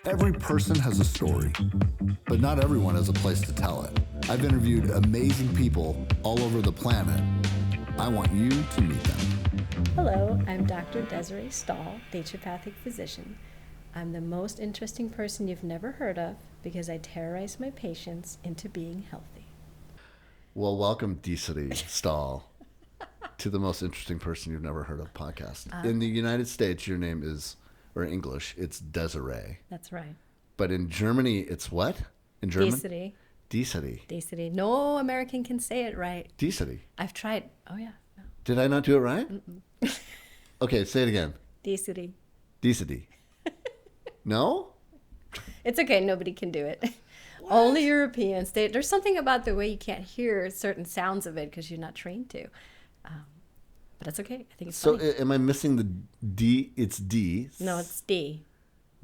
Every person has a story, but not everyone has a place to tell it. I've interviewed amazing people all over the planet. I want you to meet them. Hello, I'm Dr. Desiree Stahl, naturopathic physician. I'm the most interesting person you've never heard of because I terrorize my patients into being healthy. Well, welcome, Desiree Stahl, to the most interesting person you've never heard of podcast. In the United States, your name is, or English, it's Desiree. That's right. But in Germany, it's what? In German? Desiree. Desiree. Desiree. No American can say it right. Desiree. I've tried. Oh, yeah. No. Did I not do it right? Okay, say it again. Desiree. Desiree. No? It's okay. Nobody can do it. Only Europeans. There's something about the way you can't hear certain sounds of it because you're not trained to. But that's okay. I think it's So funny. am I missing the D? It's D. No, it's D.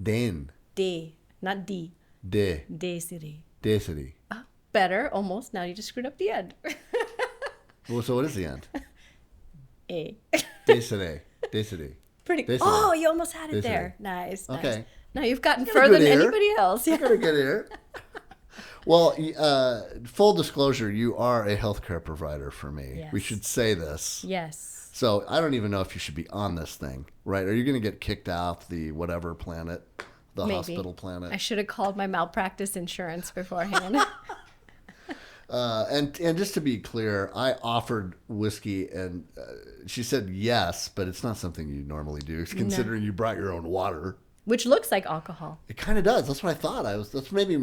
Den. D. Not D. De. Desiree. Desiree. Better, almost. Now you just screwed up the end. Well, so what is the end? A. Desiree. Desiree. Pretty. Desiree. Oh, you almost had it Desiree. there. Nice. Nice. Okay. Now you've gotten Got a further good than ear. anybody else. I got a good ear. Well, full disclosure, you are a healthcare provider for me. Yes. We should say this. Yes. So I don't even know if you should be on this thing, right? Are you going to get kicked off the whatever planet, the Maybe. hospital planet? I should have called my malpractice insurance beforehand. And just to be clear, I offered whiskey, and she said yes, but it's not something you normally do, considering you brought your own water. Which looks like alcohol. It kind of does. That's what I thought. That's maybe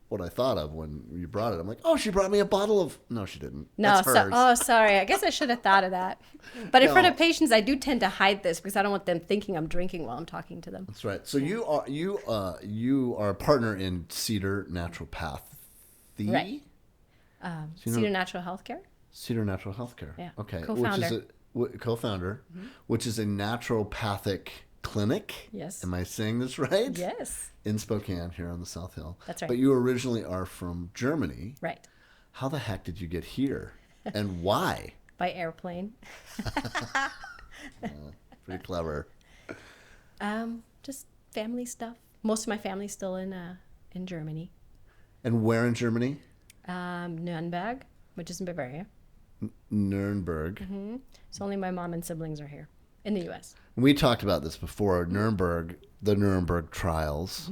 what I thought of when you brought it. I'm like, oh, she brought me a bottle of. No, she didn't. No, That's hers. sorry. I guess I should have thought of that. But in No. front of patients, I do tend to hide this because I don't want them thinking I'm drinking while I'm talking to them. That's right. So you are a partner in Cedar Natural Healthcare. Right. Cedar Natural Healthcare. Cedar Natural Healthcare. Yeah. Okay. Co-founder. Co-founder, which is a naturopathic clinic. Yes. Am I saying this right? Yes. In Spokane, here on the South Hill. That's right. But you originally are from Germany. Right. How the heck did you get here, and why? By airplane. Pretty clever. Just family stuff. Most of my family's still in Germany. And where in Germany? Nuremberg, which is in Bavaria. Nuremberg. So only my mom and siblings are here in the U.S. We talked about this before. Nuremberg, the Nuremberg trials.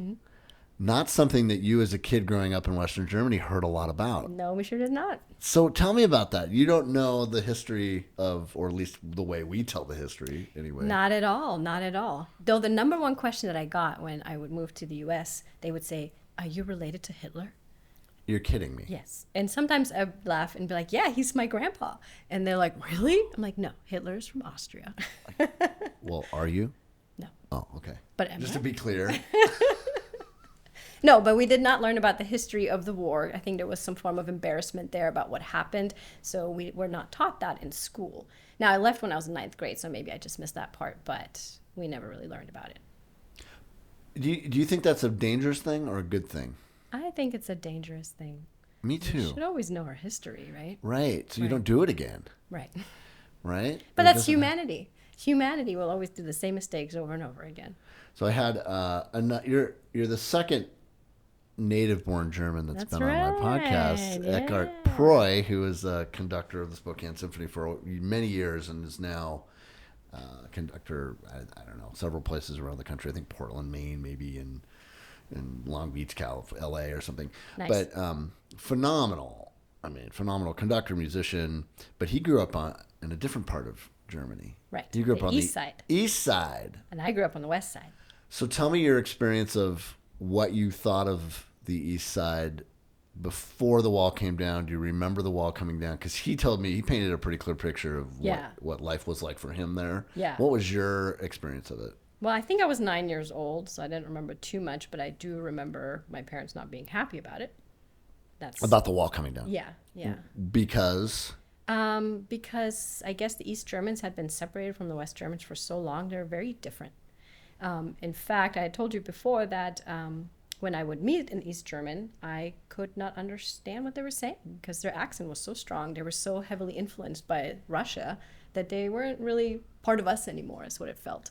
Not something that you as a kid growing up in Western Germany heard a lot about. No, we sure did not. So tell me about that. You don't know the history of, or at least the way we tell the history anyway. Not at all. Not at all. Though the number one question that I got when I would move to the U.S., they would say, "Are you related to Hitler?" You're kidding me. Yes. And sometimes I'd laugh and be like, "Yeah, he's my grandpa." And they're like, "Really?" I'm like, "No, Hitler's from Austria." Well, are you? No. Oh, okay. But am just I? to be clear. No, but we did not learn about the history of the war. I think there was some form of embarrassment there about what happened. So we were not taught that in school. Now, I left when I was in 9th grade, so maybe I just missed that part, but we never really learned about it. Do you think that's a dangerous thing or a good thing? I think it's a dangerous thing. Me We too. should always know our history, right? Right. So you Right. don't do it again. Right. Right? But It that's doesn't- humanity. Humanity will always do the same mistakes over and over again. So I had you're the second native-born German that's That's been on my podcast. right, Eckhart yeah. Proy, who is a conductor of the Spokane Symphony for many years and is now a conductor. I don't know, several places around the country. I think Portland, Maine, maybe in Long Beach, LA, or something. Nice. But phenomenal. I mean, phenomenal conductor, musician. But he grew up in a different part of Germany. Right. He grew up The on east the side. east side. And I grew up on the west side. So tell me your experience of what you thought of the east side before the wall came down. Do you remember the wall coming down? Because he told me, he painted a pretty clear picture of Yeah. what life was like for him there. Yeah. What was your experience of it? Well, I think I was 9 years old, so I didn't remember too much, but I do remember my parents not being happy about it. That's About the wall coming down. yeah. Because Because I guess the East Germans had been separated from the West Germans for so long, they're very different. In fact, I had told you before that when I would meet an East German, I could not understand what they were saying because their accent was so strong. They were so heavily influenced by Russia that they weren't really part of us anymore, is what it felt.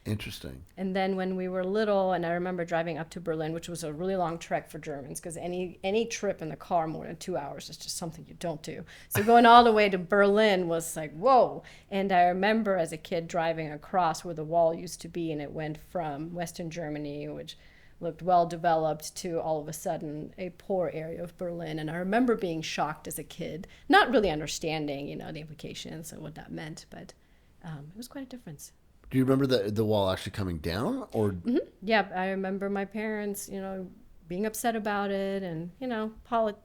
Interesting. And then when we were little, and I remember driving up to Berlin, which was a really long trek for Germans, because any trip in the car more than 2 hours is just something you don't do. So going all the way to Berlin was like, whoa. And I remember as a kid driving across where the wall used to be, and it went from Western Germany, which looked well developed, to all of a sudden a poor area of Berlin. And I remember being shocked as a kid, not really understanding, the implications and what that meant, but it was quite a difference. Do you remember the wall actually coming down, or? Mm-hmm. Yeah, I remember my parents, being upset about it, and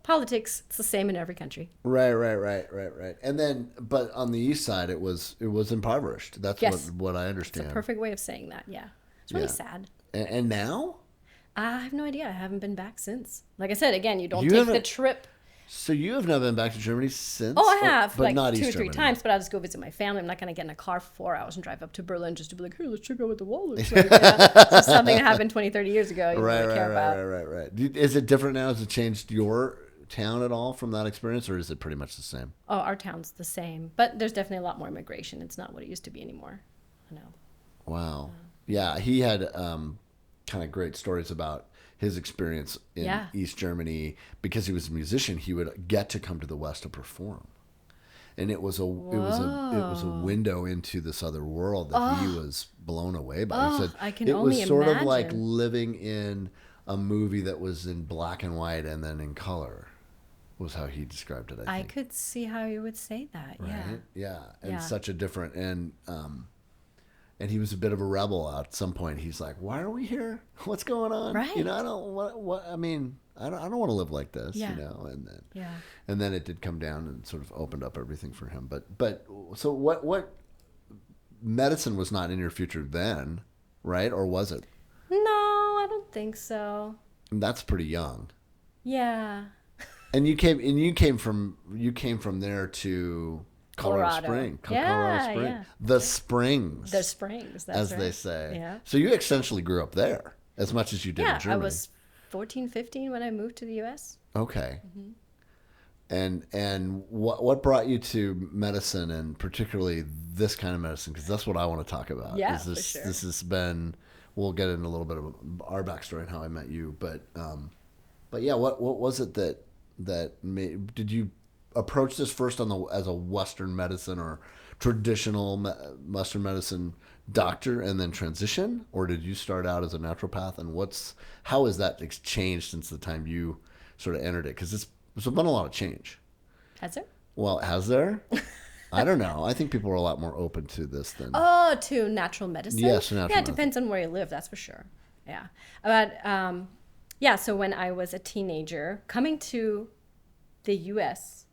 politics. It's the same in every country. Right. And then, but on the east side, it was impoverished. That's Yes. what I understand. It's a perfect way of saying that. Yeah, it's really sad. And now? I have no idea. I haven't been back since. Like I said, again, you don't You take haven't- the trip. So you have not been back to Germany since? Oh, I have, but like not 2 or East 3 Germany. times, but I'll just go visit my family. I'm not going to get in a car for 4 hours and drive up to Berlin just to be like, hey, let's check out what the wall looks like. It's just something that happened 20, 30 years ago. You Right. really care about. Right. Is it different now? Has it changed your town at all from that experience, or is it pretty much the same? Oh, our town's the same, but there's definitely a lot more immigration. It's not what it used to be anymore. I know. Wow. Yeah, he had kind of great stories about his experience in East Germany. Because he was a musician, he would get to come to the West to perform, and it was a window into this other world that he was blown away by. He said I can it only was sort of like imagine. living in a movie that was in black and white and then in color. Was how he described it. I think. could see how you would say that. Right? Yeah. And Yeah. such a different and he was a bit of a rebel at some point. He's like, "Why are we here? What's going on? Right. I don't I don't want to live like this, Yeah. And then it did come down and sort of opened up everything for him. But so what medicine was not in your future then, right? Or was it? No, I don't think so. And that's pretty young. Yeah. And you came from there to Colorado Springs. Yeah. The Springs. The Springs, that's as right. they say. Yeah. So you essentially grew up there as much as you did in Germany. I was 14, 15 when I moved to the U.S. Okay. Mm-hmm. And what brought you to medicine, and particularly this kind of medicine? Because that's what I want to talk about. Yeah, for sure. This has been. We'll get into a little bit of our backstory and how I met you, but yeah, what was it that made? Did you approach this first as a Western medicine or traditional Western medicine doctor and then transition, or did you start out as a naturopath? And how has that changed since the time you sort of entered it? Because there's been a lot of change. Has there? Well, has there? I don't know. I think people are a lot more open to this than. Oh, to natural medicine? Yes, to natural Yeah, it medicine. depends on where you live, that's for sure. Yeah. But, so when I was a teenager, coming to the U.S.,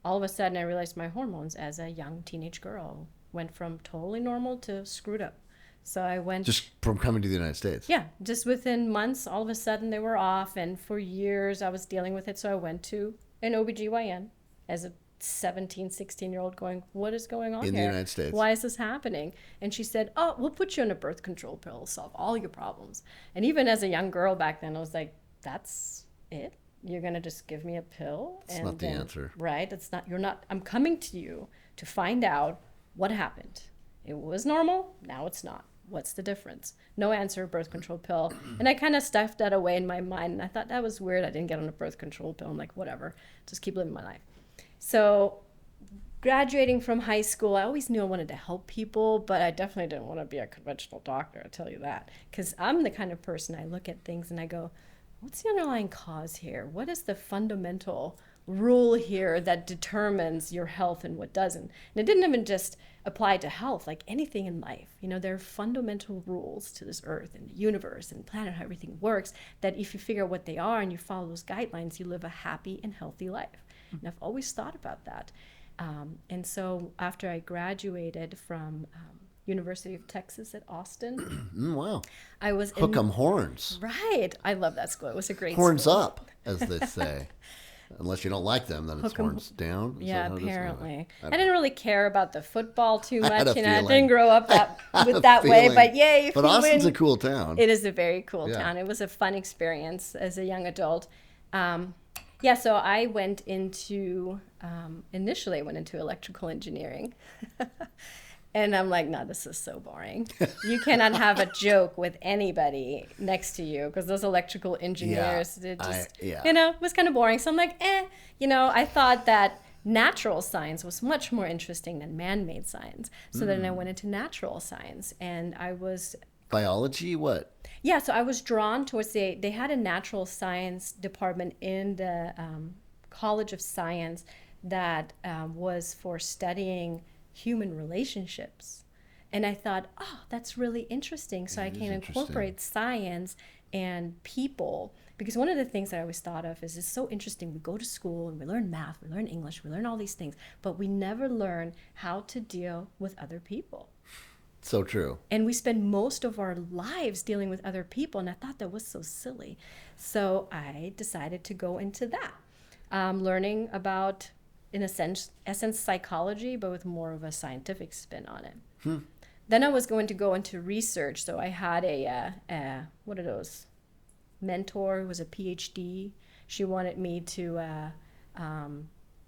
all of a sudden I realized my hormones as a young teenage girl went from totally normal to screwed up. So I went... Just from coming to the United States. Yeah, just within months, all of a sudden they were off. And for years I was dealing with it. So I went to an OBGYN as a 17, 16-year-old going, what is going on In the here? United States. Why is this happening? And she said, oh, we'll put you on a birth control pill. It'll solve all your problems. And even as a young girl back then, I was like, that's it? You're going to just give me a pill? It's not the answer. Right? I'm coming to you to find out what happened. It was normal. Now it's not. What's the difference? No answer, birth control pill. And I kind of stuffed that away in my mind. And I thought that was weird. I didn't get on a birth control pill. I'm like, whatever. Just keep living my life. So graduating from high school, I always knew I wanted to help people, but I definitely didn't want to be a conventional doctor, I'll tell you that. Because I'm the kind of person, I look at things and I go, what's the underlying cause here? What is the fundamental rule here that determines your health and what doesn't? And it didn't even just apply to health, like anything in life. There are fundamental rules to this earth and the universe and planet, how everything works, that if you figure out what they are and you follow those guidelines, you live a happy and healthy life. And I've always thought about that. And so after I graduated from University of Texas at Austin, Wow. I was Hook 'em horns. Right. I love that school. It was a great Horns school. up, as they say. Unless you don't like them, then it's Hook 'em- horns down. Is Yeah, that how it is? apparently. I I didn't really care about the football too I had much. a I feeling. didn't grow up had a with that way. feeling. But yay, if But you Austin's win. a cool town. It is a very cool Yeah. town. It was a fun experience as a young adult. So I went into, initially I went into electrical engineering. And I'm like, no, this is so boring. You cannot have a joke with anybody next to you because those electrical engineers, it was kind of boring. So I'm like, I thought that natural science was much more interesting than man-made science. So then I went into natural science, and I was biology. What? Yeah, so I was drawn towards they had a natural science department in the College of Science that was for studying human relationships. And I thought, oh, that's really interesting. So I can incorporate science and people. Because one of the things that I always thought of is it's so interesting. We go to school and we learn math, we learn English, we learn all these things, but we never learn how to deal with other people. So true. And we spend most of our lives dealing with other people. And I thought that was so silly. So I decided to go into that, learning about, in a essence, psychology, but with more of a scientific spin on it. Then I was going to go into research. So I had a what are those? Mentor who was a PhD. She wanted me to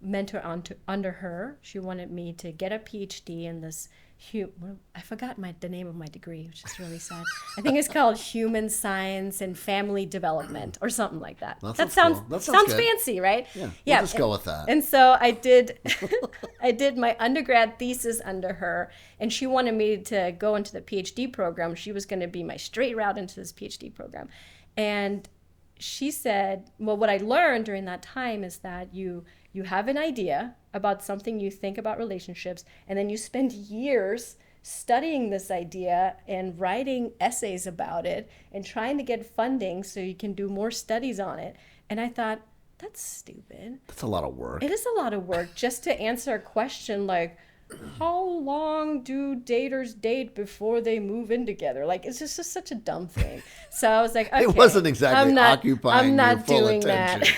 mentor under her. She wanted me to get a PhD in this. I forgot the name of my degree, which is really sad. I think it's called Human Science and Family Development or something like that. That sounds fancy, right? Yeah, we'll just go with that. And so I did I did my undergrad thesis under her, and she wanted me to go into the PhD program. She was going to be my straight route into this PhD program. And she said, well, what I learned during that time is that you have an idea about something you think about relationships, and then you spend years studying this idea and writing essays about it and trying to get funding so you can do more studies on it. And I thought, that's stupid. That's a lot of work. It is a lot of work just to answer a question like, how long do daters date before they move in together? Like, it's just such a dumb thing. So I was like, okay, it wasn't exactly occupying your full attention.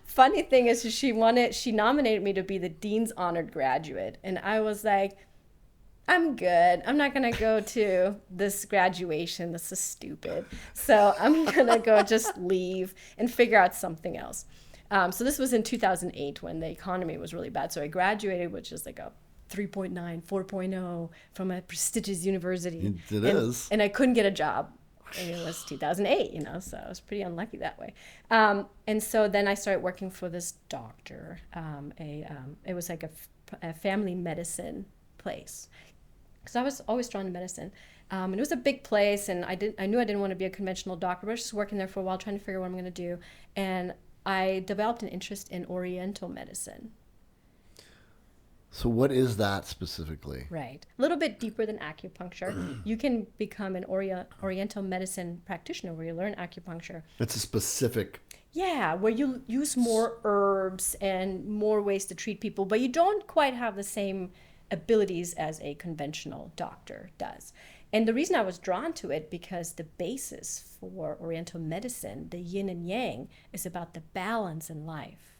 Funny thing is, she nominated me to be the Dean's Honored Graduate. And I was like, I'm good. I'm not going to go to this graduation. This is stupid. So I'm going to go just leave and figure out something else. So this was in 2008 when the economy was really bad. So I graduated with just like a 3.9, 4.0 from a prestigious university. It is. And I couldn't get a job. And it was 2008, so I was pretty unlucky that way. And so then I started working for this doctor. It was like a family medicine place. Because I was always drawn to medicine. And it was a big place, and I knew I didn't want to be a conventional doctor, but I was just working there for a while trying to figure out what I'm going to do. And I developed an interest in Oriental medicine. So what is that specifically? Right. A little bit deeper than acupuncture. You can become an Oriental medicine practitioner where you learn acupuncture. It's a specific... Yeah, where you use more herbs and more ways to treat people, but you don't quite have the same abilities as a conventional doctor does. And the reason I was drawn to it, because the basis for Oriental medicine, the yin and yang, is about the balance in life,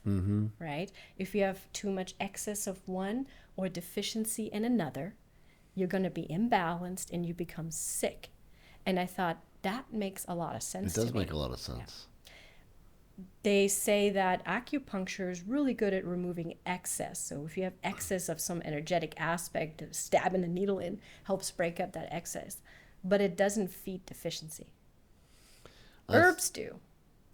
right? If you have too much excess of one or deficiency in another, you're going to be imbalanced and you become sick. And I thought, that makes a lot of sense to me. It does make a lot of sense. Yeah. They say that acupuncture is really good at removing excess. So if you have excess of some energetic aspect, stabbing a needle in helps break up that excess. But it doesn't feed deficiency. Herbs do.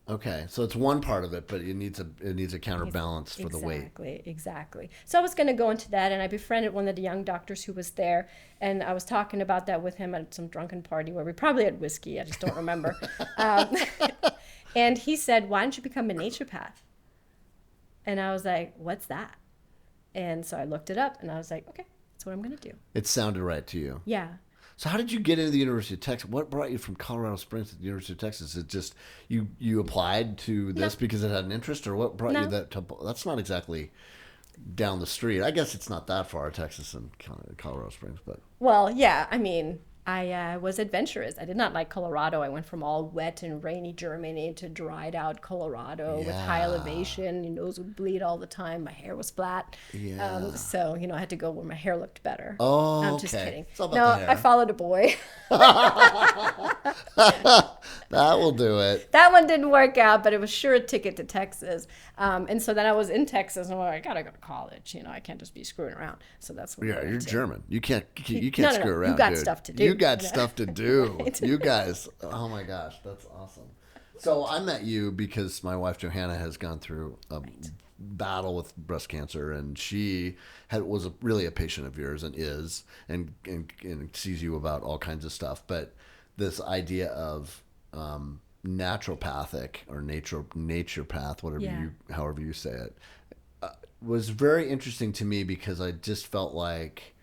Okay, so it's one part of it, but it needs a counterbalance for the weight. Exactly. So I was going to go into that, and I befriended one of the young doctors who was there, and I was talking about that with him at some drunken party where we probably had whiskey. I just don't remember. And he said, why don't you become a naturopath? And I was like, what's that? And so I looked it up, and I was like, okay, that's what I'm going to do. It sounded right to you. Yeah. So how did you get into the University of Texas? What brought you from Colorado Springs to the University of Texas? Is it just you applied to this because it had an interest, or what brought you that to? That's not exactly down the street. I guess it's not that far, Texas and Colorado Springs, but. Well, yeah, I mean, I was adventurous. I did not like Colorado. I went from all wet and rainy Germany to dried out Colorado with high Yeah. elevation. Your nose would bleed all the time. My hair was flat. Yeah. So, I had to go where my hair looked better. Oh, I'm just okay. kidding. It's all about No, the I hair. followed a boy. That will do it. That one didn't work out, but it was sure a ticket to Texas. And so then I was in Texas, and I'm like, I gotta go to college. I can't just be screwing around. So that's what I Yeah, went you're to. German. You can't No. screw around. You got dude. stuff to do. You got stuff to do. Right. You guys. Oh my gosh, that's awesome. So I met you because my wife Johanna has gone through a battle with breast cancer, and she was really a patient of yours and is, and sees you about all kinds of stuff. But this idea of naturopathic or naturopath, however you say it, was very interesting to me because I just felt like,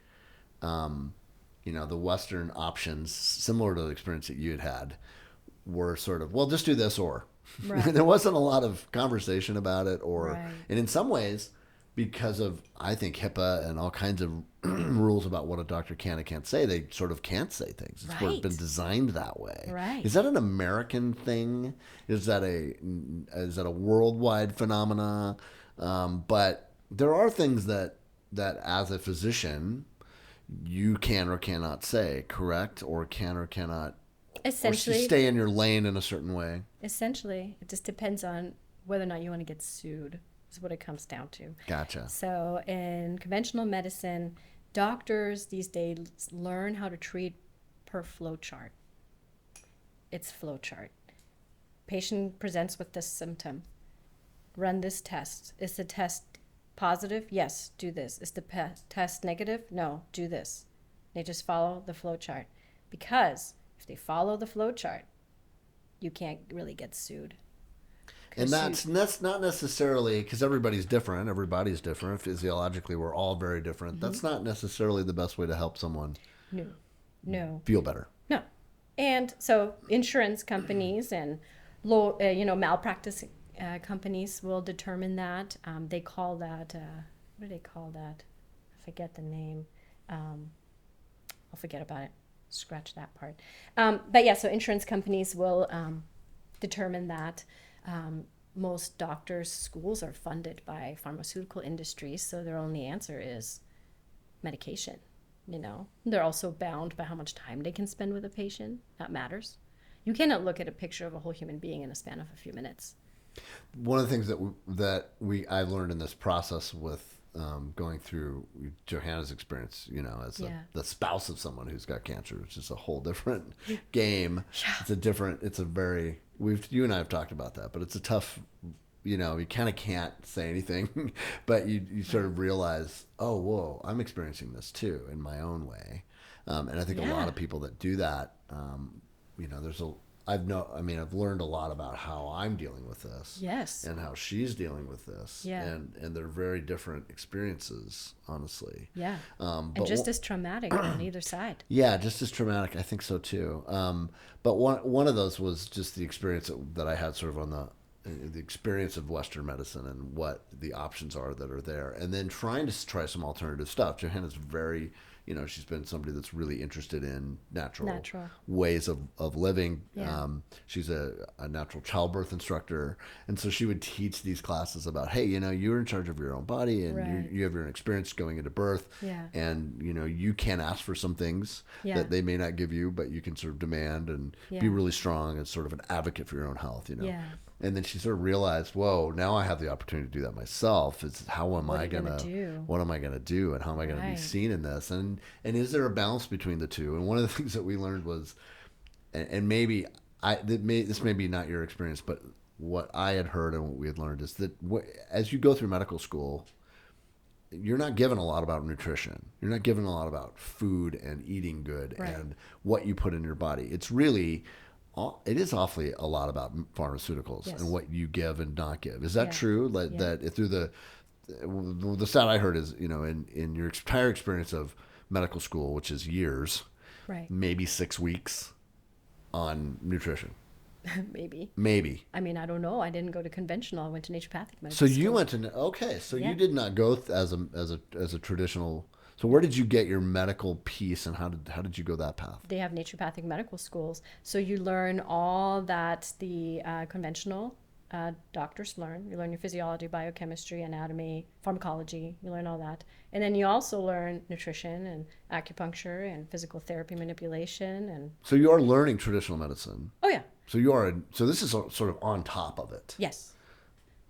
the Western options, similar to the experience that you had, were sort of, well, just do this or. Right. There wasn't a lot of conversation about it, Right. and in some ways, because of, I think, HIPAA and all kinds of rules about what a doctor can and can't say, they sort of can't say things. It's sort of been designed that way. Right. Is that an American thing? Is that a worldwide phenomena? But there are things that as a physician you can or cannot say, correct? Or can or cannot Essentially, or stay in your lane in a certain way. Essentially, it just depends on whether or not you want to get sued, is what it comes down to. Gotcha. So in conventional medicine, doctors these days learn how to treat per flow chart. It's flow chart. Patient presents with this symptom. Run this test. Is the test positive? Yes, do this. Is the test negative? No, do this. They just follow the flow chart. Because if they follow the flow chart, you can't really get sued. And that's not necessarily, because everybody's different. Everybody's different. Physiologically, we're all very different. Mm-hmm. That's not necessarily the best way to help someone No. feel better. No. And so insurance companies and malpractice companies will determine that. They call that, what do they call that? I forget the name. I'll forget about it. Scratch that part. But yeah, so insurance companies will determine that. Most doctors' schools are funded by pharmaceutical industries, so their only answer is medication. They're also bound by how much time they can spend with a patient. That matters. You cannot look at a picture of a whole human being in a span of a few minutes. One of the things that I've learned in this process with going through Johanna's experience, as the spouse of someone who's got cancer, which is a whole different game. Yeah. You and I have talked about that, but it's a tough, you kind of can't say anything, but you sort of realize, oh, whoa, I'm experiencing this too in my own way. And I think a lot of people that do that, I've learned a lot about how I'm dealing with this. Yes. And how she's dealing with this. Yeah. And they're very different experiences, honestly. Yeah. And just as traumatic on either side. Yeah, just as traumatic. I think so too. But one of those was just the experience that I had sort of on the experience of Western medicine and what the options are that are there. And then trying to try some alternative stuff. Johanna's very... she's been somebody that's really interested in natural. Ways of living. Yeah. She's a natural childbirth instructor. And so she would teach thee classes about, hey, you're in charge of your own body and you have your own experience going into birth. Yeah. And, you can ask for some things that they may not give you, but you can sort of demand and be really strong as sort of an advocate for your own health, Yeah. And then she sort of realized, whoa, now I have the opportunity to do that myself. What am I going to do? And how am I going to be seen in this? And is there a balance between the two? And one of the things that we learned was, and maybe this may be not your experience, but what I had heard and what we had learned is that as you go through medical school, you're not given a lot about nutrition. You're not given a lot about food and eating good and what you put in your body. It's really... It is awfully a lot about pharmaceuticals and what you give and not give. Is that true? That through the stat I heard is, in your entire experience of medical school, which is years, maybe 6 weeks on nutrition. Maybe. I mean, I don't know. I didn't go to conventional. I went to naturopathic medicine. So you went to you did not go as a traditional So where did you get your medical piece, and how did you go that path? They have naturopathic medical schools. So you learn all that the conventional doctors learn. You learn your physiology, biochemistry, anatomy, pharmacology. You learn all that. And then you also learn nutrition and acupuncture and physical therapy manipulation. And So you are learning traditional medicine. oh, yeah. So this is sort of on top of it. Yes.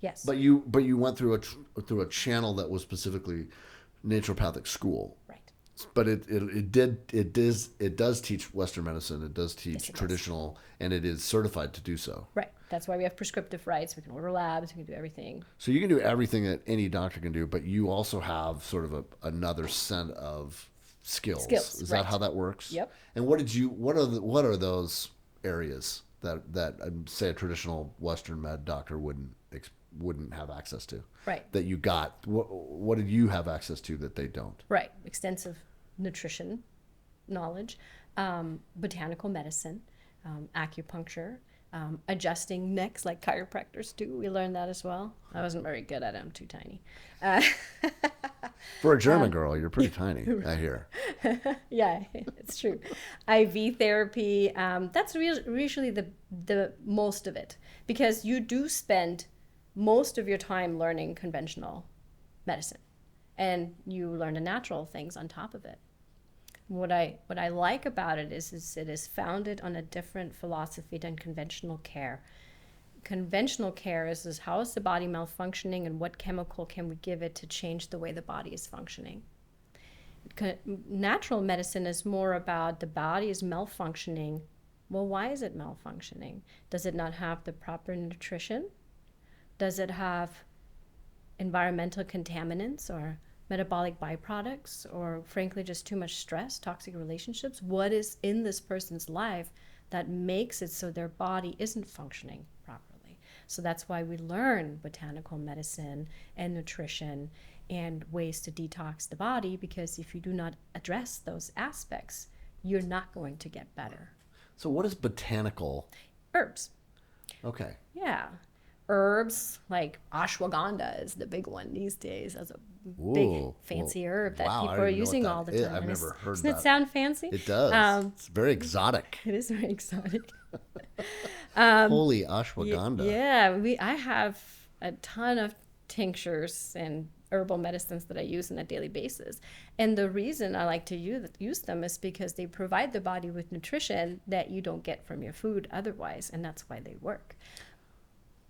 Yes. But you went through a channel that was specifically naturopathic school. Right. But it does teach Western medicine. It does teach Yes, it traditional, and it is certified to do so. Right. That's why we have prescriptive rights. We can order labs. We can do everything. So you can do everything that any doctor can do, but you also have sort of another set of skills. Is that how that works? Yep. And what are those areas that say a traditional Western med doctor wouldn't have access to? Right. That you got. What did you have access to that they don't? Right. Extensive nutrition knowledge, botanical medicine, acupuncture, adjusting necks like chiropractors do. We learned that as well. I wasn't very good at it. I'm too tiny. For a German girl, you're pretty tiny, I hear. Yeah, it's true. IV therapy, that's usually the most of it, because you do spend most of your time learning conventional medicine, and you learn the natural things on top of it. What I like about it is it is founded on a different philosophy than conventional care. Conventional care is how is the body malfunctioning, and what chemical can we give it to change the way the body is functioning. Natural medicine is more about the body is malfunctioning. Well, why is it malfunctioning? Does it not have the proper nutrition? Does it have environmental contaminants or metabolic byproducts, or frankly just too much stress, toxic relationships? What is in this person's life that makes it so their body isn't functioning properly? So that's why we learn botanical medicine and nutrition and ways to detox the body, because if you do not address those aspects, you're not going to get better. So what is botanical? Herbs. Okay. Yeah. Herbs like ashwagandha is the big one these days as a big fancy herb that people are using all the time. I've never heard that. Doesn't it sound fancy? It does. It's very exotic. It is very exotic. Holy ashwagandha. Yeah, I have a ton of tinctures and herbal medicines that I use on a daily basis. And the reason I like to use them is because they provide the body with nutrition that you don't get from your food otherwise, and that's why they work.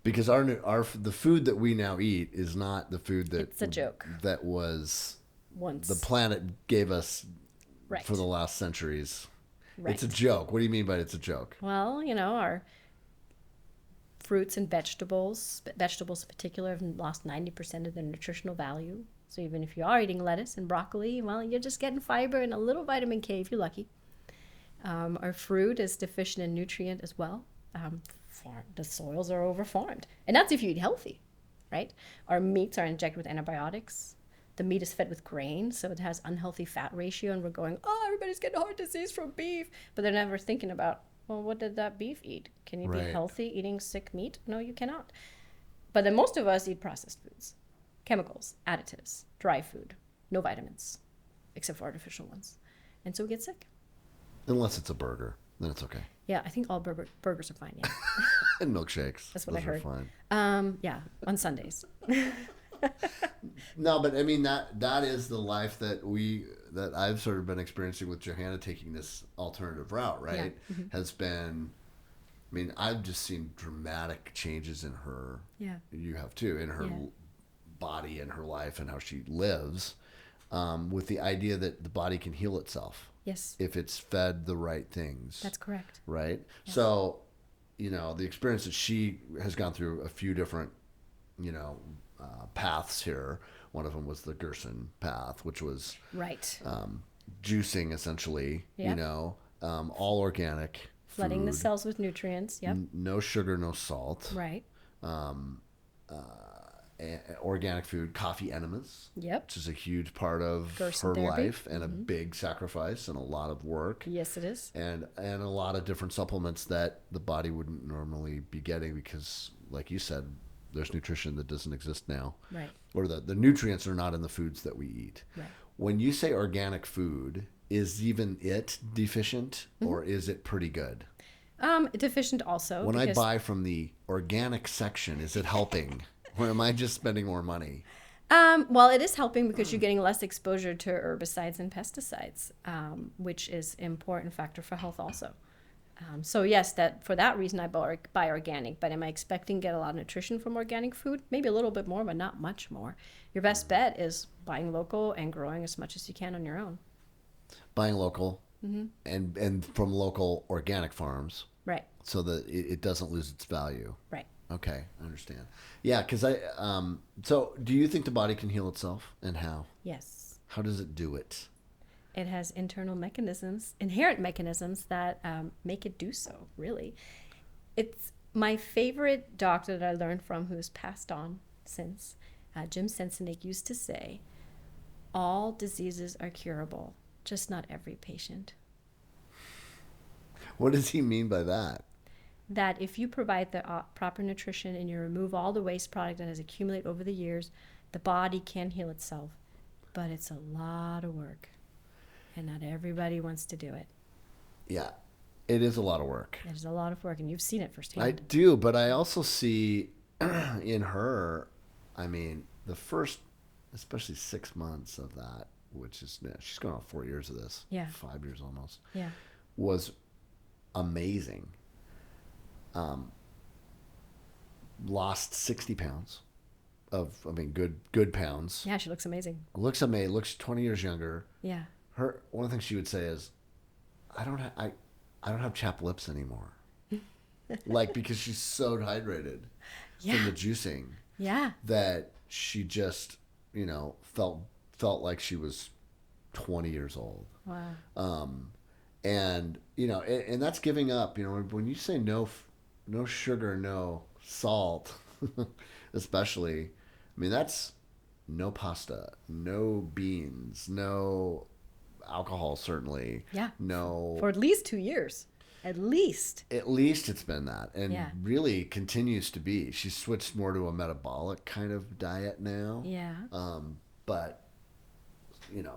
Because the food that we now eat is not the food that it's a joke. That was once the planet gave us right. for the last centuries. Right. It's a joke. What do you mean by it's a joke? Well, our fruits and vegetables in particular, have lost 90% of their nutritional value. So even if you are eating lettuce and broccoli, well, you're just getting fiber and a little vitamin K if you're lucky. Our fruit is deficient in nutrient as well. The soils are overfarmed. And that's if you eat healthy, right? Our meats are injected with antibiotics. The meat is fed with grain, so it has unhealthy fat ratio, and we're going, oh, everybody's getting heart disease from beef. But they're never thinking about, well, what did that beef eat? Can you be healthy eating sick meat? No, you cannot. But then most of us eat processed foods, chemicals, additives, dry food, no vitamins, except for artificial ones. And so we get sick. Unless it's a burger, then it's okay. Yeah, I think all burgers are fine, yeah. And milkshakes. That's what I heard. Fine. Yeah, on Sundays. No, but I mean that is the life that I've sort of been experiencing with Johanna taking this alternative route, right? Yeah. Mm-hmm. Has been, I mean, I've just seen dramatic changes in her. Yeah. You have too, in her body and her life and how she lives, with the idea that the body can heal itself. Yes. If it's fed the right things. That's correct. Right? Yes. So, the experience that she has gone through a few different, paths here. One of them was the Gerson path, which was right. Juicing essentially, all organic Flooding food, the cells with nutrients. Yep. No sugar, no salt. Right. Organic food, coffee enemas. Yep. Which is a huge part of Gerson her therapy. life and a big sacrifice and a lot of work. Yes, it is. And a lot of different supplements that the body wouldn't normally be getting because, like you said, there's nutrition that doesn't exist now. Right. Or the nutrients are not in the foods that we eat. Right. When you say organic food, is even it deficient or is it pretty good? Deficient also When I because buy from the organic section, is it helping? Or am I just spending more money? well, it is helping because you're getting less exposure to herbicides and pesticides, which is an important factor for health also. So yes, that for that reason I buy organic. But am I expecting to get a lot of nutrition from organic food? Maybe a little bit more, but not much more. Your best bet is buying local and growing as much as you can on your own. Buying local and from local organic farms Right, so that it doesn't lose its value. right. Okay, I understand. Yeah, because so do you think the body can heal itself and how? Yes. How does it do it? It has internal mechanisms, inherent mechanisms that make it do so, really. It's my favorite doctor that I learned from, who's passed on since, Jim Sensenig, used to say, all diseases are curable, just not every patient. What does he mean by that? That if you provide the proper nutrition and you remove all the waste product that has accumulated over the years, the body can heal itself. But it's a lot of work, and not everybody wants to do it. Yeah, it is a lot of work. It is a lot of work, and you've seen it firsthand. I do, but I also see in her, I mean, the first, especially 6 months of that, which is, she's going on 4 years of this, Yeah. 5 years almost, Yeah. was amazing. Lost 60 pounds good pounds. Yeah, she looks amazing. Looks amazing. Looks 20 years younger. Yeah. One of the things she would say is, I don't have chapped lips anymore. Like, because she's so hydrated from the juicing Yeah. that she just, felt like she was 20 years old. Wow. And and that's giving up. When you say no sugar, no salt, especially, I mean, that's no pasta, no beans, no alcohol, certainly. Yeah. No. For at least 2 years. At least. At least it's been that, and Yeah. really continues to be. She's switched more to a metabolic kind of diet now. Yeah. But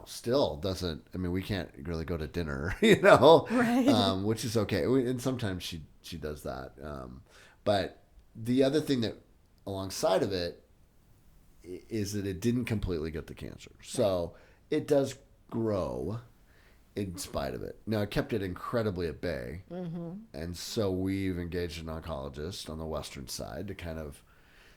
still doesn't. I mean, we can't really go to dinner, Right. which is okay. And sometimes she does that. But the other thing that alongside of it is that it didn't completely get the cancer, so it does grow in spite of it. Now, it kept it incredibly at bay, and so we've engaged an oncologist on the western side to kind of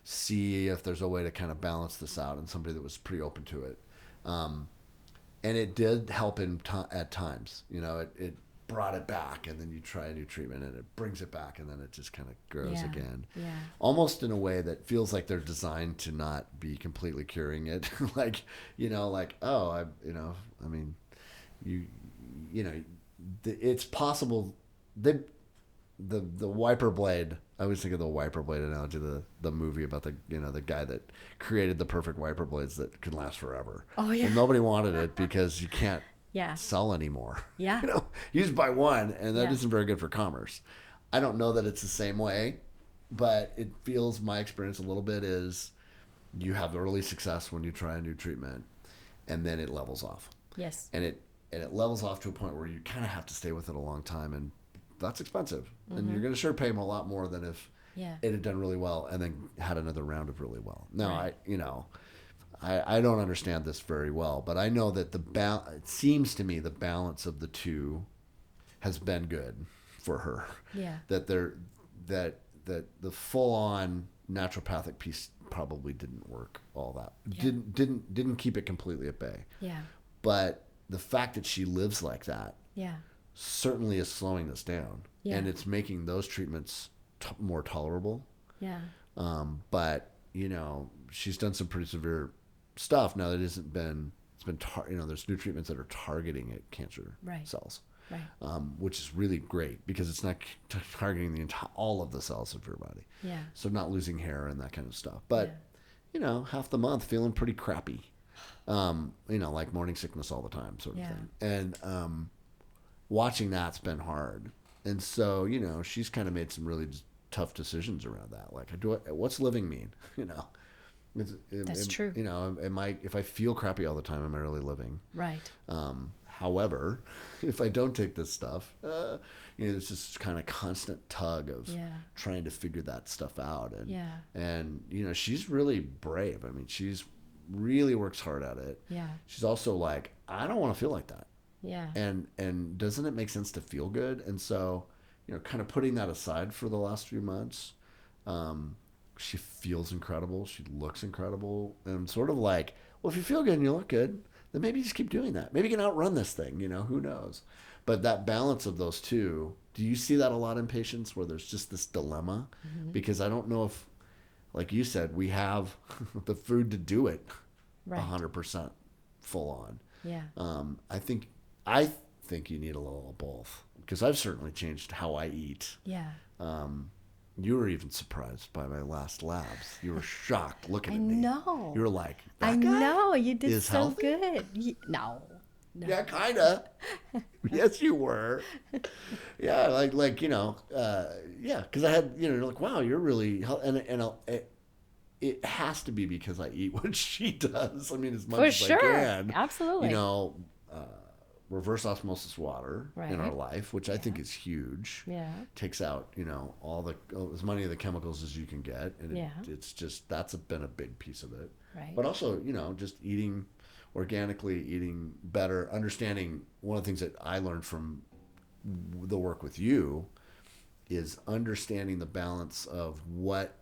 see if there's a way to kind of balance this out, and somebody that was pretty open to it. And it did help at times. It brought it back, and then you try a new treatment, and it brings it back, and then it just kind of grows again. Yeah. Almost in a way that feels like they're designed to not be completely curing it. It's possible. The wiper blade. I always think of the wiper blade analogy, the movie about the guy that created the perfect wiper blades that can last forever. Oh, yeah. And nobody wanted it because you can't Yeah. sell anymore. Yeah. Used by one, and that Yeah. isn't very good for commerce. I don't know that it's the same way, but it feels, my experience a little bit is, you have early success when you try a new treatment, and then it levels off. Yes. And it levels off to a point where you kind of have to stay with it a long time, and that's expensive. And you're going to sure pay them a lot more than if Yeah. it had done really well and then had another round of really well. Now, Right. I don't understand this very well, but I know that it seems to me the balance of the two has been good for her. Yeah. That the full on naturopathic piece probably didn't work all that. Yeah. Didn't keep it completely at bay. Yeah. But the fact that she lives like that Yeah. certainly is slowing this down, Yeah. and it's making those treatments more tolerable. Yeah. But she's done some pretty severe stuff now that there's new treatments that are targeting at cancer Right. cells, Right. which is really great because it's not targeting all of the cells of your body. Yeah. So not losing hair and that kind of stuff. But half the month feeling pretty crappy, like morning sickness all the time, sort of Yeah. thing. And watching that's been hard. And so she's kind of made some really tough decisions around that. Like, what's living mean? That's true. You know, if I feel crappy all the time, am I really living? Right. However, if I don't take this stuff, you know, there's this kind of constant tug of trying to figure that stuff out. And you know, she's really brave. I mean, she's really works hard at it. Yeah. She's also like, I don't want to feel like that. Yeah. And doesn't it make sense to feel good? And so, you know, kind of putting that aside for the last few months, she feels incredible. She looks incredible. And I'm sort of like, well, if you feel good and you look good, then maybe just keep doing that. Maybe you can outrun this thing, you know, who knows? But that balance of those two, do you see that a lot in patients where there's just this dilemma? Mm-hmm. Because I don't know if, like you said, we have the food to do it 100% full on. Yeah. I think you need a little of both, because I've certainly changed how I eat. Yeah. You were even surprised by my last labs. You were shocked looking at me. I know. You were like, I know. You did so healthy? good. No. Yeah, kind of. Yes, you were. Yeah, like you know, yeah, because I had, you know, like, wow, you're really, it has to be because I eat what she does. I mean, as much as I can. Absolutely. You know, reverse osmosis water in our life, which I think is huge. Yeah. Takes out, you know, as many of the chemicals as you can get. And it's just, been a big piece of it. Right. But also, you know, just eating organically, eating better, understanding. One of the things that I learned from the work with you is understanding the balance of what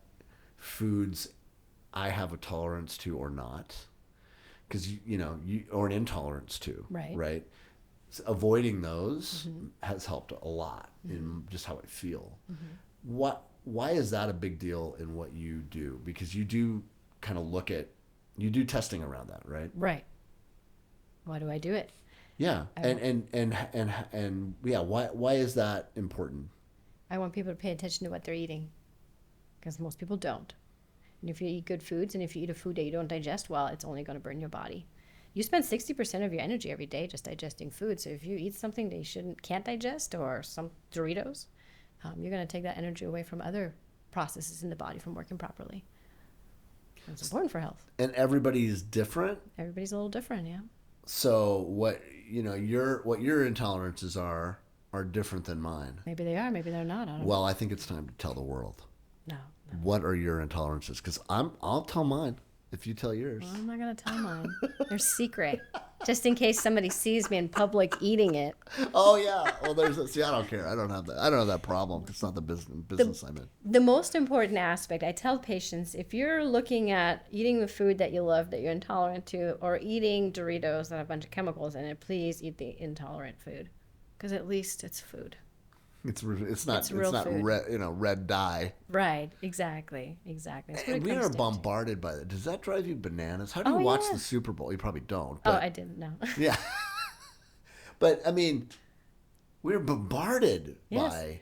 foods I have a tolerance to or not. Because, you know, or an intolerance to. Right. Avoiding those has helped a lot in just how I feel. Why is that a big deal in what you do? Because you do kind of you do testing around that, right? Right. Why do I do it? Yeah. And yeah, why is that important? I want people to pay attention to what they're eating, because most people don't. And if you eat good foods, and if you eat a food that you don't digest well, it's only going to burn your body. You spend 60% of your energy every day just digesting food. So if you eat something that you can't digest, or some Doritos, you're going to take that energy away from other processes in the body from working properly. It's important for health. And everybody's different? Everybody's a little different, yeah. So what your intolerances are different than mine. Maybe they are, maybe they're not. I don't know. Well, I think it's time to tell the world. No. What are your intolerances? Because I'll tell mine if you tell yours. Well, I'm not going to tell mine. They're secret. Just in case somebody sees me in public eating it. Oh, yeah. Well, I don't care. I don't have that problem. It's not the business I'm in. The most important aspect, I tell patients, if you're looking at eating the food that you love that you're intolerant to, or eating Doritos that have a bunch of chemicals in it, please eat the intolerant food, because at least it's food. It's not food. Red dye. Right, exactly. And we are bombarded by that. Does that drive you bananas? How do you watch the Super Bowl? You probably don't. But, I didn't know. Yeah. But I mean, we're bombarded by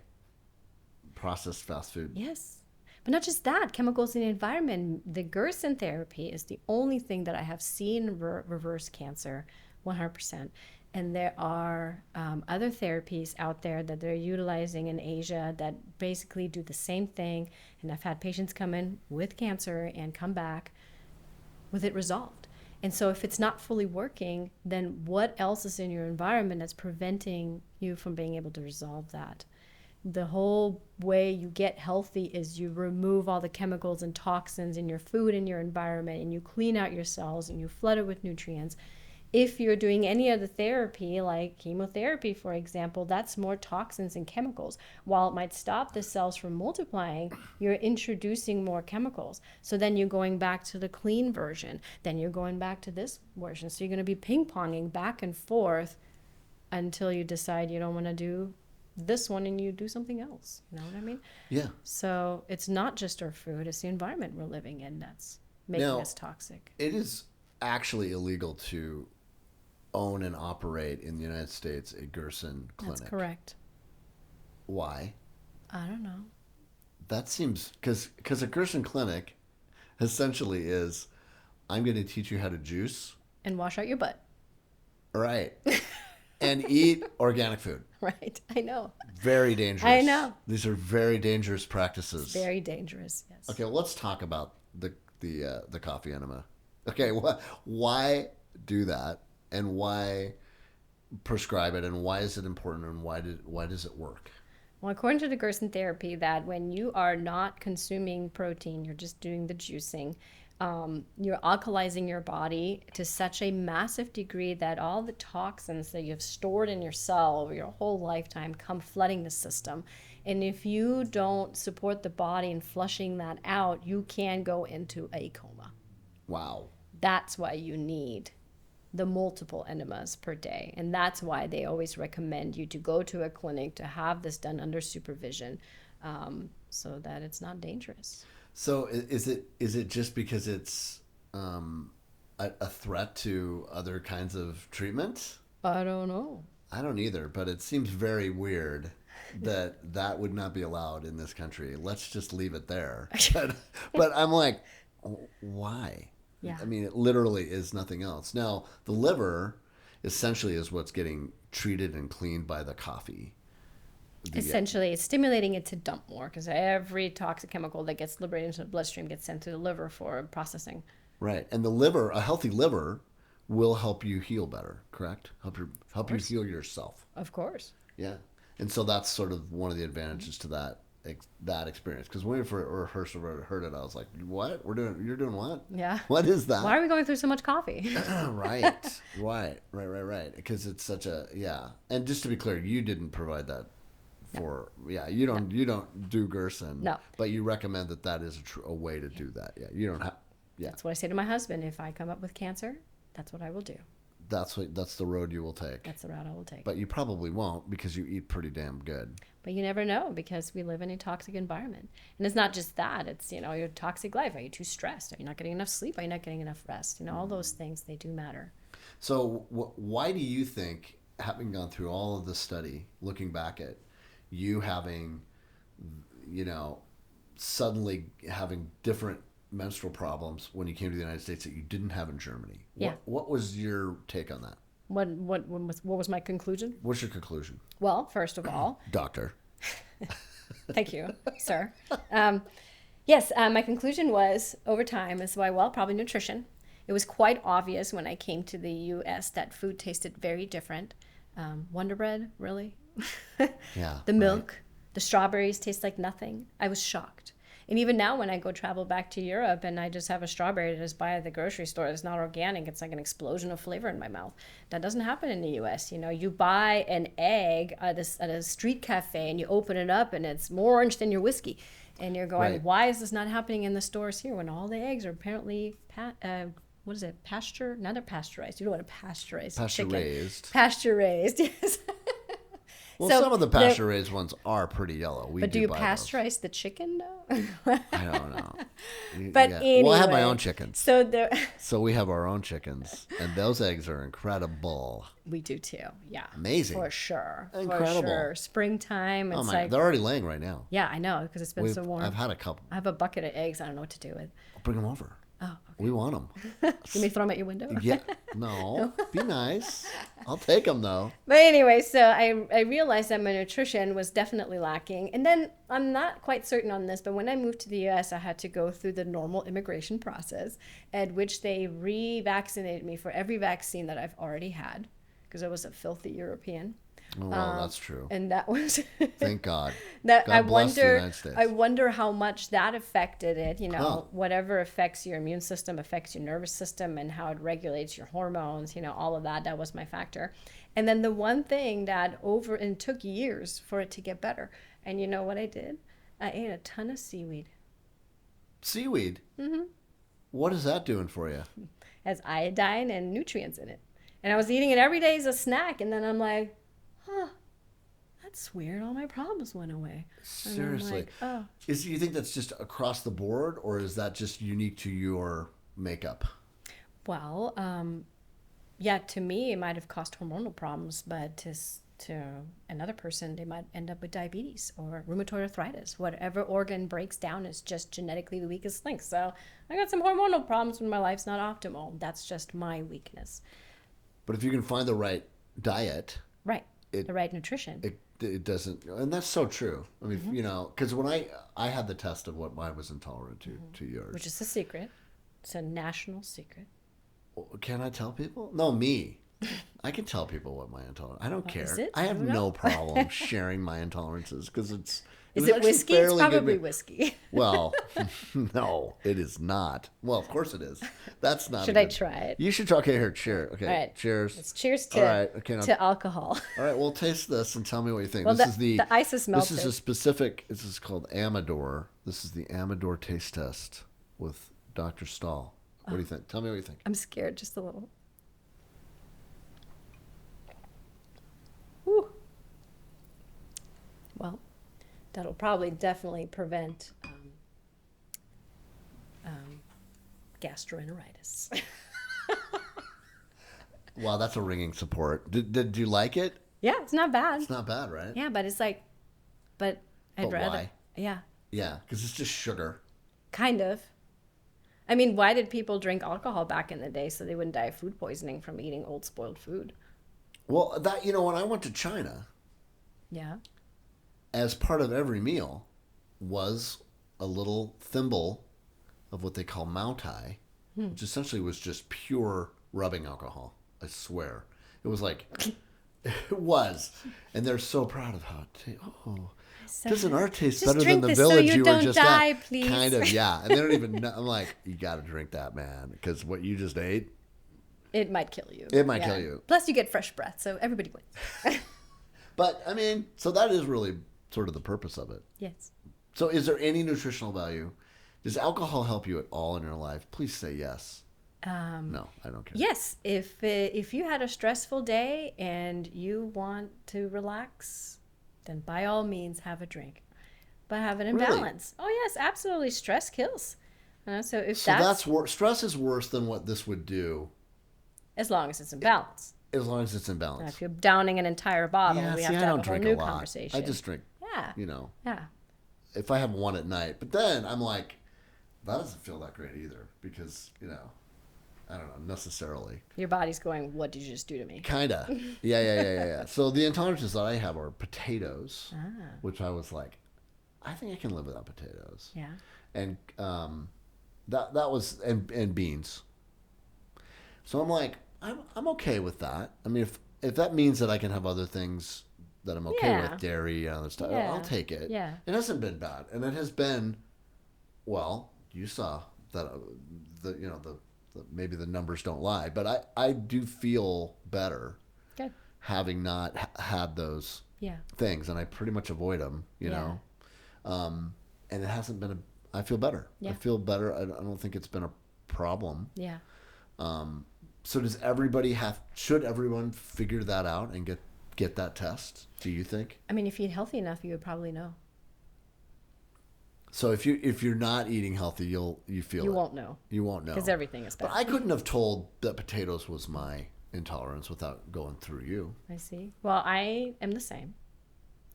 processed fast food. Yes. But not just that, chemicals in the environment. The Gerson therapy is the only thing that I have seen reverse cancer 100%. And there are other therapies out there that they're utilizing in Asia that basically do the same thing. And I've had patients come in with cancer and come back with it resolved. And so if it's not fully working, then what else is in your environment that's preventing you from being able to resolve that? The whole way you get healthy is you remove all the chemicals and toxins in your food and your environment, and you clean out your cells and you flood it with nutrients. If you're doing any other therapy, like chemotherapy, for example, that's more toxins and chemicals. While it might stop the cells from multiplying, you're introducing more chemicals. So then you're going back to the clean version. Then you're going back to this version. So you're going to be ping-ponging back and forth until you decide you don't want to do this one and you do something else. You know what I mean? Yeah. So it's not just our food, it's the environment we're living in that's making us toxic. It is actually illegal to own and operate in the United States a Gerson clinic. That's correct. Why? I don't know. That seems, because a Gerson clinic essentially is, I'm going to teach you how to juice. And wash out your butt. Right. And eat organic food. Right. I know. Very dangerous. I know. These are very dangerous practices. It's very dangerous, yes. Okay, well, let's talk about the coffee enema. Okay, why do that, and why prescribe it, and why is it important, and why does it work? Well, according to the Gerson therapy, that when you are not consuming protein, you're just doing the juicing, you're alkalizing your body to such a massive degree that all the toxins that you've stored in your cell over your whole lifetime come flooding the system. And if you don't support the body in flushing that out, you can go into a coma. Wow. That's why you need the multiple enemas per day. And that's why they always recommend you to go to a clinic to have this done under supervision, so that it's not dangerous. So is it just because it's a threat to other kinds of treatment? I don't know. I don't either, but it seems very weird that would not be allowed in this country. Let's just leave it there. But I'm like, why? Yeah. I mean, it literally is nothing else. Now, the liver essentially is what's getting treated and cleaned by the coffee. Essentially, it's stimulating it to dump more, because every toxic chemical that gets liberated into the bloodstream gets sent to the liver for processing. Right. And the liver, a healthy liver, will help you heal better, correct? Help you heal yourself. Of course. Yeah. And so that's sort of one of the advantages to that experience. Because when we first heard it, I was like, "What? You're doing what? Yeah. What is that?" Why are we going through so much coffee? Right. Because it's such a And just to be clear, you didn't provide that for you don't do Gerson. No. But you recommend that is a way to do that. Yeah. You don't have. Yeah. That's what I say to my husband. If I come up with cancer, that's what I will do. That's the road you will take. That's the route I will take. But you probably won't, because you eat pretty damn good. But you never know, because we live in a toxic environment. And it's not just that. It's, your toxic life. Are you too stressed? Are you not getting enough sleep? Are you not getting enough rest? All those things, they do matter. So why do you think, having gone through all of this study, looking back at you having, suddenly having different menstrual problems when you came to the United States that you didn't have in Germany? Yeah. What was your take on that? What was my conclusion? What's your conclusion? Well, first of all, Doctor. Thank you, sir. Yes, my conclusion was, over time, is probably nutrition. It was quite obvious when I came to the U.S. that food tasted very different. Wonder Bread, really? Yeah. The milk, the strawberries taste like nothing. I was shocked. And even now, when I go travel back to Europe and I just have a strawberry to just buy at the grocery store, it's not organic. It's like an explosion of flavor in my mouth. That doesn't happen in the U.S. You buy an egg at a street cafe and you open it up and it's more orange than your whiskey. And you're going, Why is this not happening in the stores here when all the eggs are apparently, pasture? Not a pasteurized. You don't want to pasteurize Pasture-raised. chicken. Pasture-raised, yes. Well, some of the pasture-raised ones are pretty yellow. But do you pasteurize the chicken, though? I don't know. But anyway. Well, I have my own chickens. So we have our own chickens, and those eggs are incredible. We do too, yeah. Amazing. For sure. Incredible. For sure. Springtime, it's like... They're already laying right now. Yeah, I know, because it's been so warm. I've had a couple. I have a bucket of eggs I don't know what to do with. I'll bring them over. Oh, okay. We want them. You may throw them at your window? Yeah. No. Be nice. I'll take them, though. But anyway, so I realized that my nutrition was definitely lacking. And then I'm not quite certain on this, but when I moved to the U.S., I had to go through the normal immigration process, at which they re-vaccinated me for every vaccine that I've already had, because I was a filthy European. Oh, well, that's true. And that was... Thank God. That God bless the United States. I wonder how much that affected it. Whatever affects your immune system affects your nervous system, and how it regulates your hormones. All of that. That was my factor. And then the one thing that it took years for it to get better. And you know what I did? I ate a ton of seaweed. Seaweed? Mm-hmm. What is that doing for you? It has iodine and nutrients in it. And I was eating it every day as a snack. And then I'm like, that's weird. All my problems went away. Seriously. Oh. You think that's just across the board, or is that just unique to your makeup? Well, yeah, to me, it might have caused hormonal problems, but to another person, they might end up with diabetes or rheumatoid arthritis. Whatever organ breaks down is just genetically the weakest link. So I got some hormonal problems when my life's not optimal. That's just my weakness. But if you can find the right diet... Right. The right nutrition. It doesn't, and that's so true. I mean, because when I had the test of what I was intolerant to yours, which is a secret. It's a national secret. Can I tell people? No, me. I can tell people what my intolerance. I don't care. Is it? I have don't know. no problem sharing my intolerances because Is was it actually whiskey? It's fairly good probably ma- whiskey. Well, no, it is not. Well, of course it is. That's not. Should I try it? You should try. Okay, here, cheers. Okay, All right. cheers. Let's cheers All right. Okay. Now, to alcohol. all right. Well, taste this and tell me what you think. Well, This is the ice is melted. This is a specific. This is called Amador. This is the Amador taste test with Dr. Stahl. What do you think? Tell me what you think. I'm scared just a little. Whew. Well, that'll probably definitely prevent gastroenteritis. Wow, that's a ringing support. Did you like it? Yeah, it's not bad. It's not bad, right? Yeah, but it's like, I'd But rather. why? Yeah, Yeah, because it's just sugar. kind of. I mean, why did people drink alcohol back in the day so they wouldn't die of food poisoning from eating old spoiled food? Well, when I went to China, Yeah. as part of every meal was a little thimble of what they call Moutai, which essentially was just pure rubbing alcohol. I swear. It was like, it was. And they're so proud of how it tastes. Oh, doesn't our taste Just better than drink the this so village you were don't just die, at? please. Kind of, yeah. And they don't even know. I'm like, you got to drink that, man, because what you just ate, It might kill you. it might kill you. Plus, you get fresh breath, so everybody wins. But, I mean, so that is really sort of the purpose of it. Yes. So is there any nutritional value? Does alcohol help you at all in your life? Please say yes. No, I don't care. Yes, if you had a stressful day and you want to relax, then by all means have a drink, but have it in Really? balance. Oh yes, absolutely. Stress kills. So if So that's stress is worse than what this would do as long as it's in balance. as long as it's in Now, balance. if you're downing an entire bottle, Yeah, we see, have I to have don't a whole drink new a lot. conversation. I just drink, yeah, yeah. if I have one at night. But then I'm like, that doesn't feel that great either because, I don't know, necessarily. Your body's going, what did you just do to me? Kinda. Yeah. So the intolerances that I have are potatoes, Ah, which I was like, I think I can live without potatoes. yeah. And that was and beans. So I'm like, I'm okay with that. I mean, if that means that I can have other things that I'm okay Yeah. with, dairy and other stuff, Yeah. I'll take it. Yeah. It hasn't been bad, and it has been, well, you saw that maybe the numbers don't lie, but I do feel better Good. having not had those Yeah. things, and I pretty much avoid them, Yeah. and it hasn't been I feel better. Yeah. I feel better. I don't think it's been a problem. Yeah. So should everyone figure that out and get that test? Do you think? I mean, if you eat healthy enough, you would probably know. So if you're not eating healthy, you feel You it. won't know You won't know. because everything is bad. But I couldn't have told that potatoes was my intolerance without going through you. I see. Well, I am the same.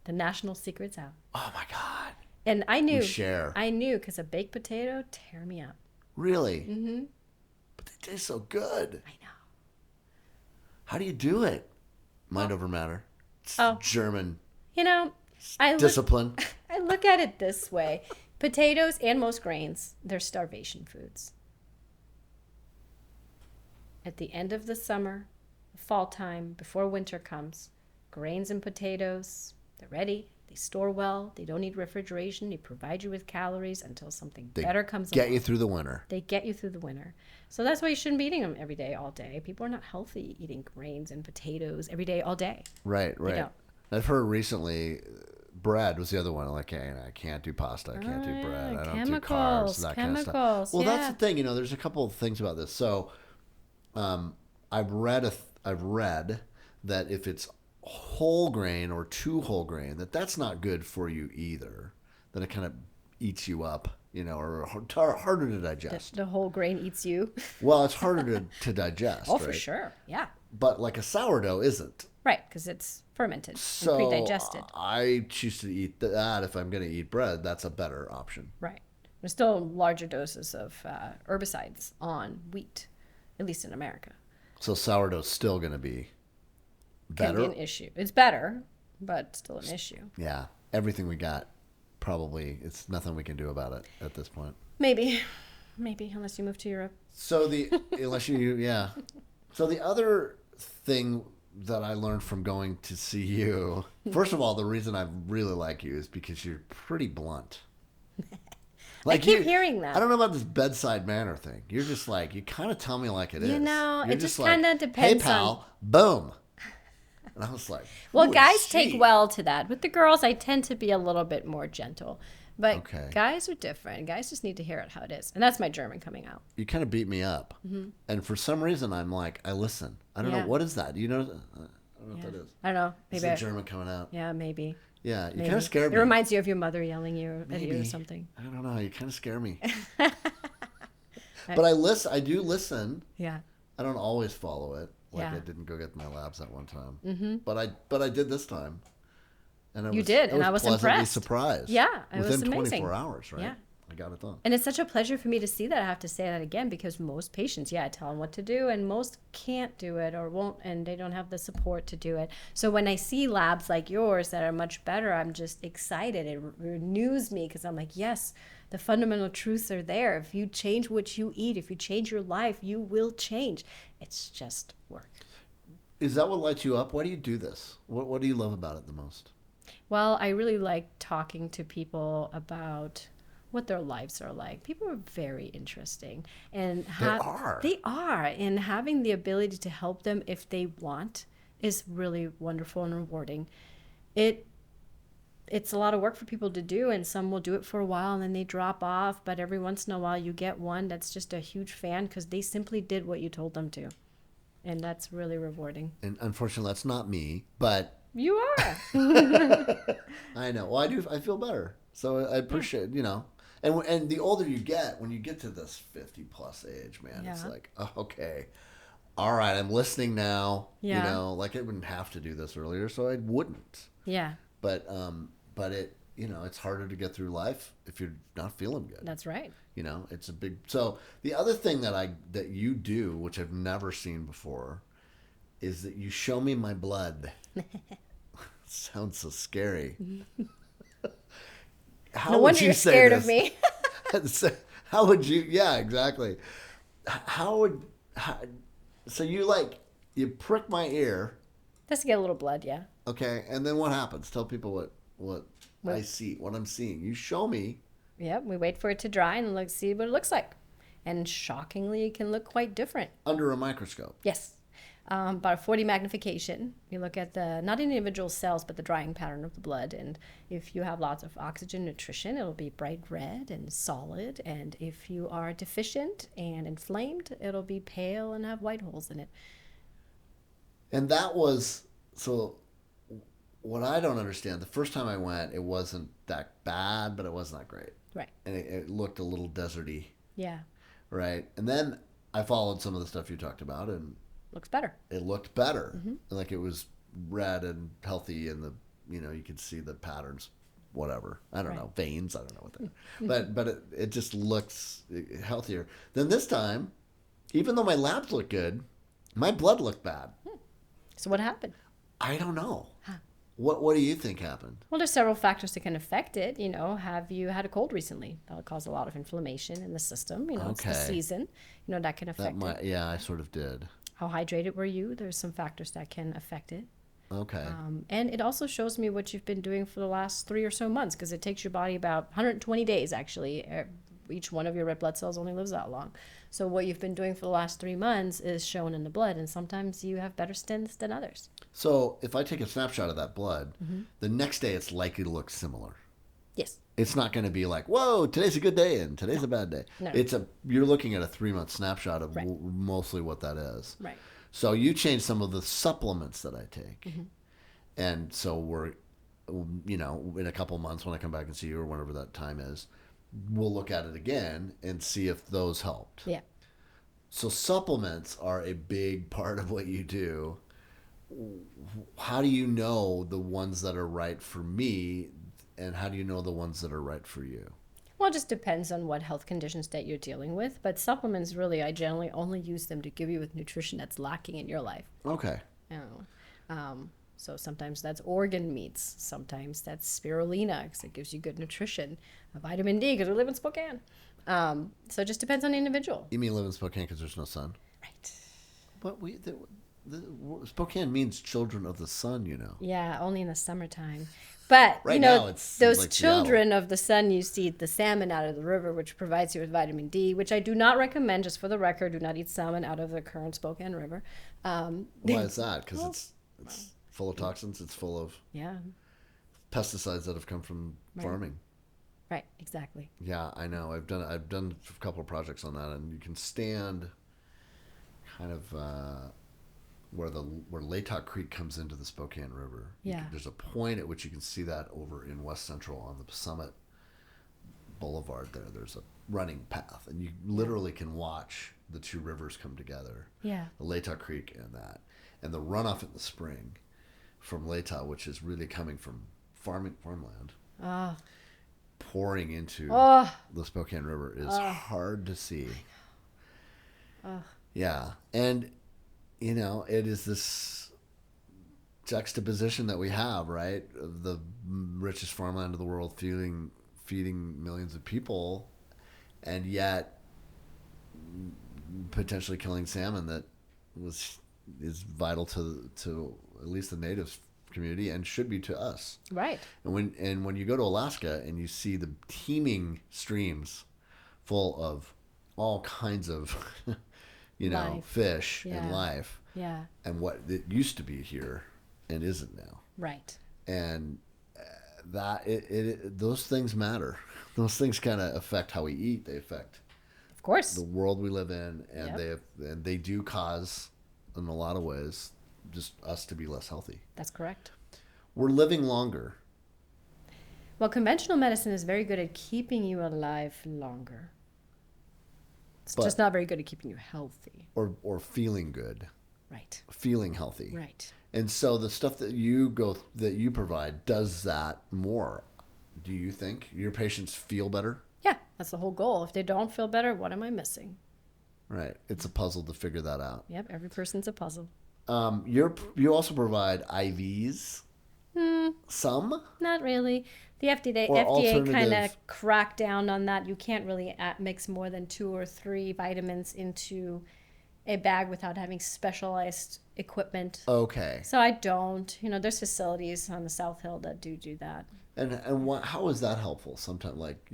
The national secret's out. Oh my God. And I knew. We share. I knew because a baked potato tear me up. Really? Mm-hmm. But they taste so good. I know. How do you do it? Mind over matter. It's Oh. German You know, discipline. I look at it this way. Potatoes and most grains, they're starvation foods. At the end of the summer, fall time, before winter comes, grains and potatoes, they're ready. They store well. They don't need refrigeration. They provide you with calories until something better comes along. Get you through the winter. They get you through the winter. So that's why you shouldn't be eating them every day, all day. People are not healthy eating grains and potatoes every day, all day. Right. don't. I've heard recently, bread was the other one. Like, I can't do pasta. I can't do bread. I don't do carbs. That kind of stuff. Well, that's the thing. There's a couple of things about this. So, I've read that if it's whole grain or too whole grain, that's not good for you either. That it kind of eats you up, or harder to digest. The whole grain eats you. Well, it's harder to digest. Oh, right? for sure. Yeah. But like a sourdough isn't. Right, because it's fermented So and pre-digested. I choose to eat that if I'm going to eat bread. That's a better option. Right. There's still larger doses of herbicides on wheat, at least in America. So sourdough's still going to be Can better. be an issue. It's better, but still an issue. Yeah, everything we got, probably it's nothing we can do about it at this point. Maybe. Maybe, unless you move to Europe. So unless you, yeah. So the other thing that I learned from going to see you, first of all, the reason I really like you is because you're pretty blunt. I keep hearing that. I don't know about this bedside manner thing. You're just like, you kind of tell me like it is. You know, You're it just kind of depends hey, pal, boom. And I was like, well, guys take well to that. With the girls, I tend to be a little bit more gentle. But guys are different. Guys just need to hear it how it is. And that's my German coming out. You kind of beat me up. Mm-hmm. And for some reason, I'm like, I listen. I don't know. What is that? You know, I don't know what that is. I don't know. Maybe it's the German coming out. Yeah, maybe. Yeah, you kind of scare me. It reminds you of your mother yelling at you or something. I don't know. You kind of scare me. But I do listen. Yeah. I don't always follow it. Like I didn't go get my labs that one time. Mm-hmm. But I did this time. And I was pleasantly surprised. Yeah, it was amazing. Within 24 hours, right? Yeah. I got it done. And it's such a pleasure for me to see that. I have to say that again because most patients, I tell them what to do, and most can't do it or won't, and they don't have the support to do it. So when I see labs like yours that are much better, I'm just excited. It renews me because I'm like, yes, the fundamental truths are there. If you change what you eat, if you change your life, you will change. It's just work. Is that what lights you up? Why do you do this? What do you love about it the most? Well, I really like talking to people about what their lives are like. People are very interesting. And They are. And having the ability to help them if they want is really wonderful and rewarding. It's a lot of work for people to do, and some will do it for a while and then they drop off. But every once in a while you get one that's just a huge fan because they simply did what you told them to. And that's really rewarding. And unfortunately, that's not me, but... You are. I know. Well, I do. I feel better. So I appreciate, And the older you get, when you get to this 50-plus age, man, it's like, oh, okay. All right, I'm listening now. Yeah. Like I wouldn't have to do this earlier, so I wouldn't. Yeah. But it, it's harder to get through life if you're not feeling good. That's right. It's a big... So the other thing that you do, which I've never seen before, is that you show me my blood. Sounds so scary. No wonder you're scared of me. How would you... Yeah, exactly. So you prick my ear. Just to get a little blood, yeah. Okay, and then what happens? Tell people what I see, what I'm seeing. You show me. Yep, we wait for it to dry and see what it looks like. And shockingly, it can look quite different. Under a microscope? Yes. About a 40 magnification. You look at not individual cells, but the drying pattern of the blood. And if you have lots of oxygen nutrition, it'll be bright red and solid. And if you are deficient and inflamed, it'll be pale and have white holes in it. And that was... So what I don't understand, the first time I went, it wasn't that bad, but it wasn't that great. Right. And it looked a little deserty. Yeah. Right. And then I followed some of the stuff you talked about, and looks better. It looked better. Mm-hmm. Like it was red and healthy, and you could see the patterns, whatever. I don't know, veins. I don't know what they are. But it just looks healthier. Then this time, even though my labs looked good, my blood looked bad. So what happened? I don't know. Huh. What do you think happened? Well, there's several factors that can affect it. Have you had a cold recently? That'll cause a lot of inflammation in the system. It's the season. That can affect it. Yeah, I sort of did. How hydrated were you? There's some factors that can affect it. Okay. And it also shows me what you've been doing for the last 3 or so months, because it takes your body about 120 days, actually. Each one of your red blood cells only lives that long. So what you've been doing for the last 3 months is shown in the blood, and sometimes you have better stints than others. So if I take a snapshot of that blood, the next day it's likely to look similar. Yes. It's not going to be like, whoa, today's a good day and today's a bad day. No. You're looking at a 3-month snapshot of mostly what that is. Right. So you change some of the supplements that I take. Mm-hmm. And so we're, in a couple months when I come back and see you or whenever that time is, we'll look at it again and see if those helped. Yeah. So supplements are a big part of what you do. How do you know the ones that are right for me, and how do you know the ones that are right for you? Well, it just depends on what health conditions that you're dealing with. But supplements, really, I generally only use them to give you with nutrition that's lacking in your life. Okay. So sometimes that's organ meats. Sometimes that's spirulina because it gives you good nutrition. Vitamin D because we live in Spokane. So it just depends on the individual. You mean live in Spokane because there's no sun? Right. But Spokane means children of the sun, you know. Yeah, only in the summertime. But, Right now, it seems those like children of the sun, you see the salmon out of the river, which provides you with vitamin D, which I do not recommend, just for the record. Do not eat salmon out of the current Spokane River. Why is that? Because it's full of toxins. It's full of Yeah, pesticides that have come from farming. right, exactly. Yeah, I know. I've done a couple of projects on that, and you can stand kind of where Latah Creek comes into the Spokane River. Yeah. There's a point at which you can see that over in West Central on the Summit Boulevard. There's a running path, and you literally can watch the two rivers come together. Yeah. The Latah Creek and the runoff in the spring from Latah, which is really coming from farmland. Oh, Pouring into the Spokane River is hard to see. Yeah. And, it is this juxtaposition that we have, right? Of the richest farmland of the world feeding millions of people, and yet potentially killing salmon that is vital to at least the native community and should be to us. right. And when you go to Alaska and you see the teeming streams full of all kinds of Life. fish and Yeah. life, Yeah, and what it used to be here and isn't now, right. and those things matter. Those things kind of affect how we eat. They affect Of course. the world we live in, and Yep. they do cause, in a lot of ways, just us to be less healthy. That's correct. We're living longer. Well, conventional medicine is very good at keeping you alive longer. It's just not very good at keeping you healthy. Or feeling good, Right. feeling healthy. Right. And so the stuff that you provide does that more. Do you think your patients feel better? Yeah, that's the whole goal. If they don't feel better, what am I missing? Right. It's a puzzle to figure that out. Yep, every person's a puzzle. You also provide IVs. Some. Not really. The FDA Or kind of alternative- cracked down on that. You can't really mix more than 2 or 3 vitamins into a bag without having specialized equipment. Okay. So I don't. There's facilities on the South Hill that do that. And how is that helpful? Sometimes like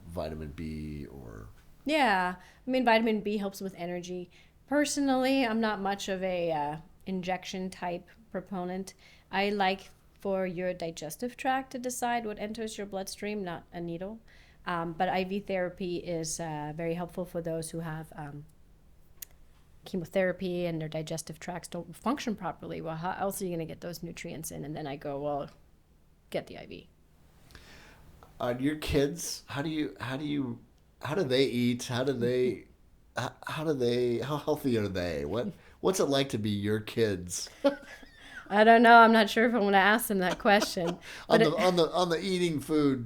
vitamin B or. Yeah, I mean, vitamin B helps with energy. Personally, I'm not much of a injection type proponent. I like for your digestive tract to decide what enters your bloodstream, not a needle. But IV therapy is very helpful for those who have chemotherapy and their digestive tracts don't function properly. Well, how else are you going to get those nutrients in? And then I go, well, get the IV. Your kids, how do they eat? How healthy are they? What's it like to be your kids? I don't know. I'm not sure if I want to ask them that question. on the eating food,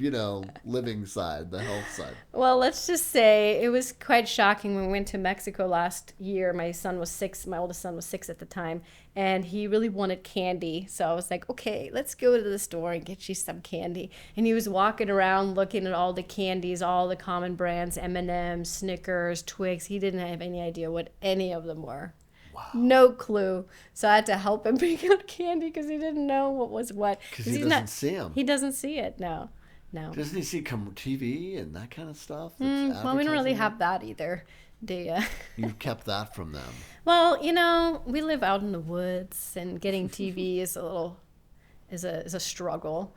living side, the health side. Well, let's just say it was quite shocking when we went to Mexico last year. My son was 6. My oldest son was 6 at the time, and he really wanted candy. So I was like, okay, let's go to the store and get you some candy. And he was walking around looking at all the candies, all the common brands, M&M's, Snickers, Twix. He didn't have any idea what any of them were. Wow. No clue. So I had to help him pick out candy because he didn't know what was what. Because he doesn't see them. He doesn't see it, no. Doesn't he see TV and that kind of stuff? Well, we don't really have that either, do you? You've kept that from them. Well, we live out in the woods, and getting TV is a struggle.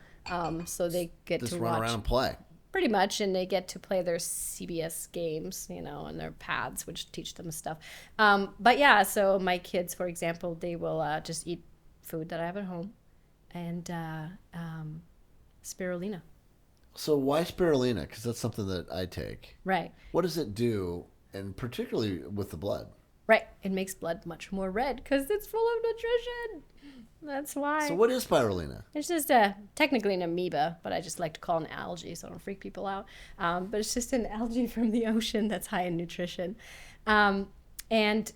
So they get Just to run watch around and play. pretty much, and they get to play their CBS games, and their pads, which teach them stuff. But yeah, so my kids, for example, they will just eat food that I have at home, and spirulina. So why spirulina? Because that's something that I take. Right. What does it do, and particularly with the blood? Right. It makes blood much more red because it's full of nutrition. That's why. So what is spirulina? It's just technically an amoeba, but I just like to call it an algae so I don't freak people out. But it's just an algae from the ocean that's high in nutrition. And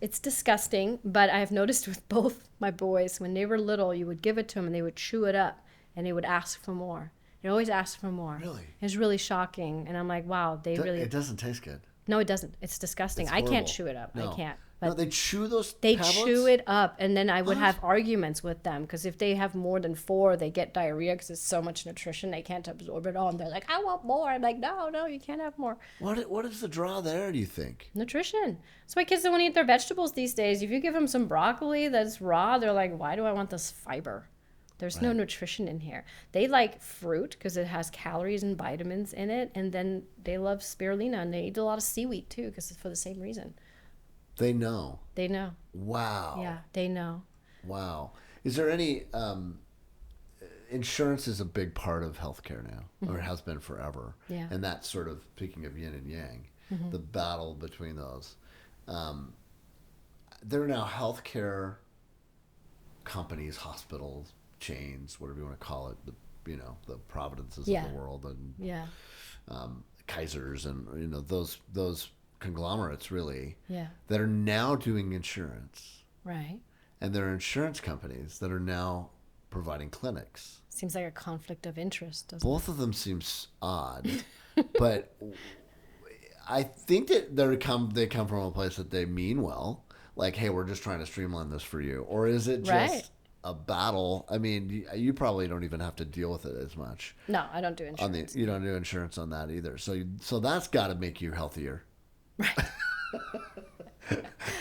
it's disgusting, but I've noticed with both my boys, when they were little, you would give it to them and they would chew it up and they would ask for more. They always ask for more. Really? It's really shocking. And I'm like, wow, It doesn't taste good. No, it doesn't. It's disgusting. It's I can't horrible. chew it up. No. I can't. No, But they chew those they tablets? chew it up, and then I would What? have arguments with them because if they have more than 4, they get diarrhea because it's so much nutrition they can't absorb it all. And they're like, "I want more." I'm like, "No, you can't have more." What is the draw there, do you think? Nutrition. That's why kids don't want to eat their vegetables these days. If you give them some broccoli that's raw, they're like, "Why do I want this fiber?" There's no Right. nutrition in here. They like fruit because it has calories and vitamins in it, and then they love spirulina, and they eat a lot of seaweed too because it's for the same reason. They know. They know. Wow. Yeah, they know. Wow. Is there any insurance is a big part of healthcare now, or has been forever. Yeah. And that's sort of, speaking of yin and yang, the battle between those. There are now healthcare companies, hospitals, chains, whatever you want to call it, the Providences Yeah. of the world, and Yeah, Kaisers, and those conglomerates, really, yeah, that are now doing insurance. right. And there are insurance companies that are now providing clinics. Seems like a conflict of interest, doesn't Both of them seems odd, but I think that they come from a place that they mean well. Like, hey, we're just trying to streamline this for you. Or is it just Right. a battle? I mean, you probably don't even have to deal with it as much. it? No, I don't do insurance. You don't do insurance on that either. So that's got to make you healthier. Right.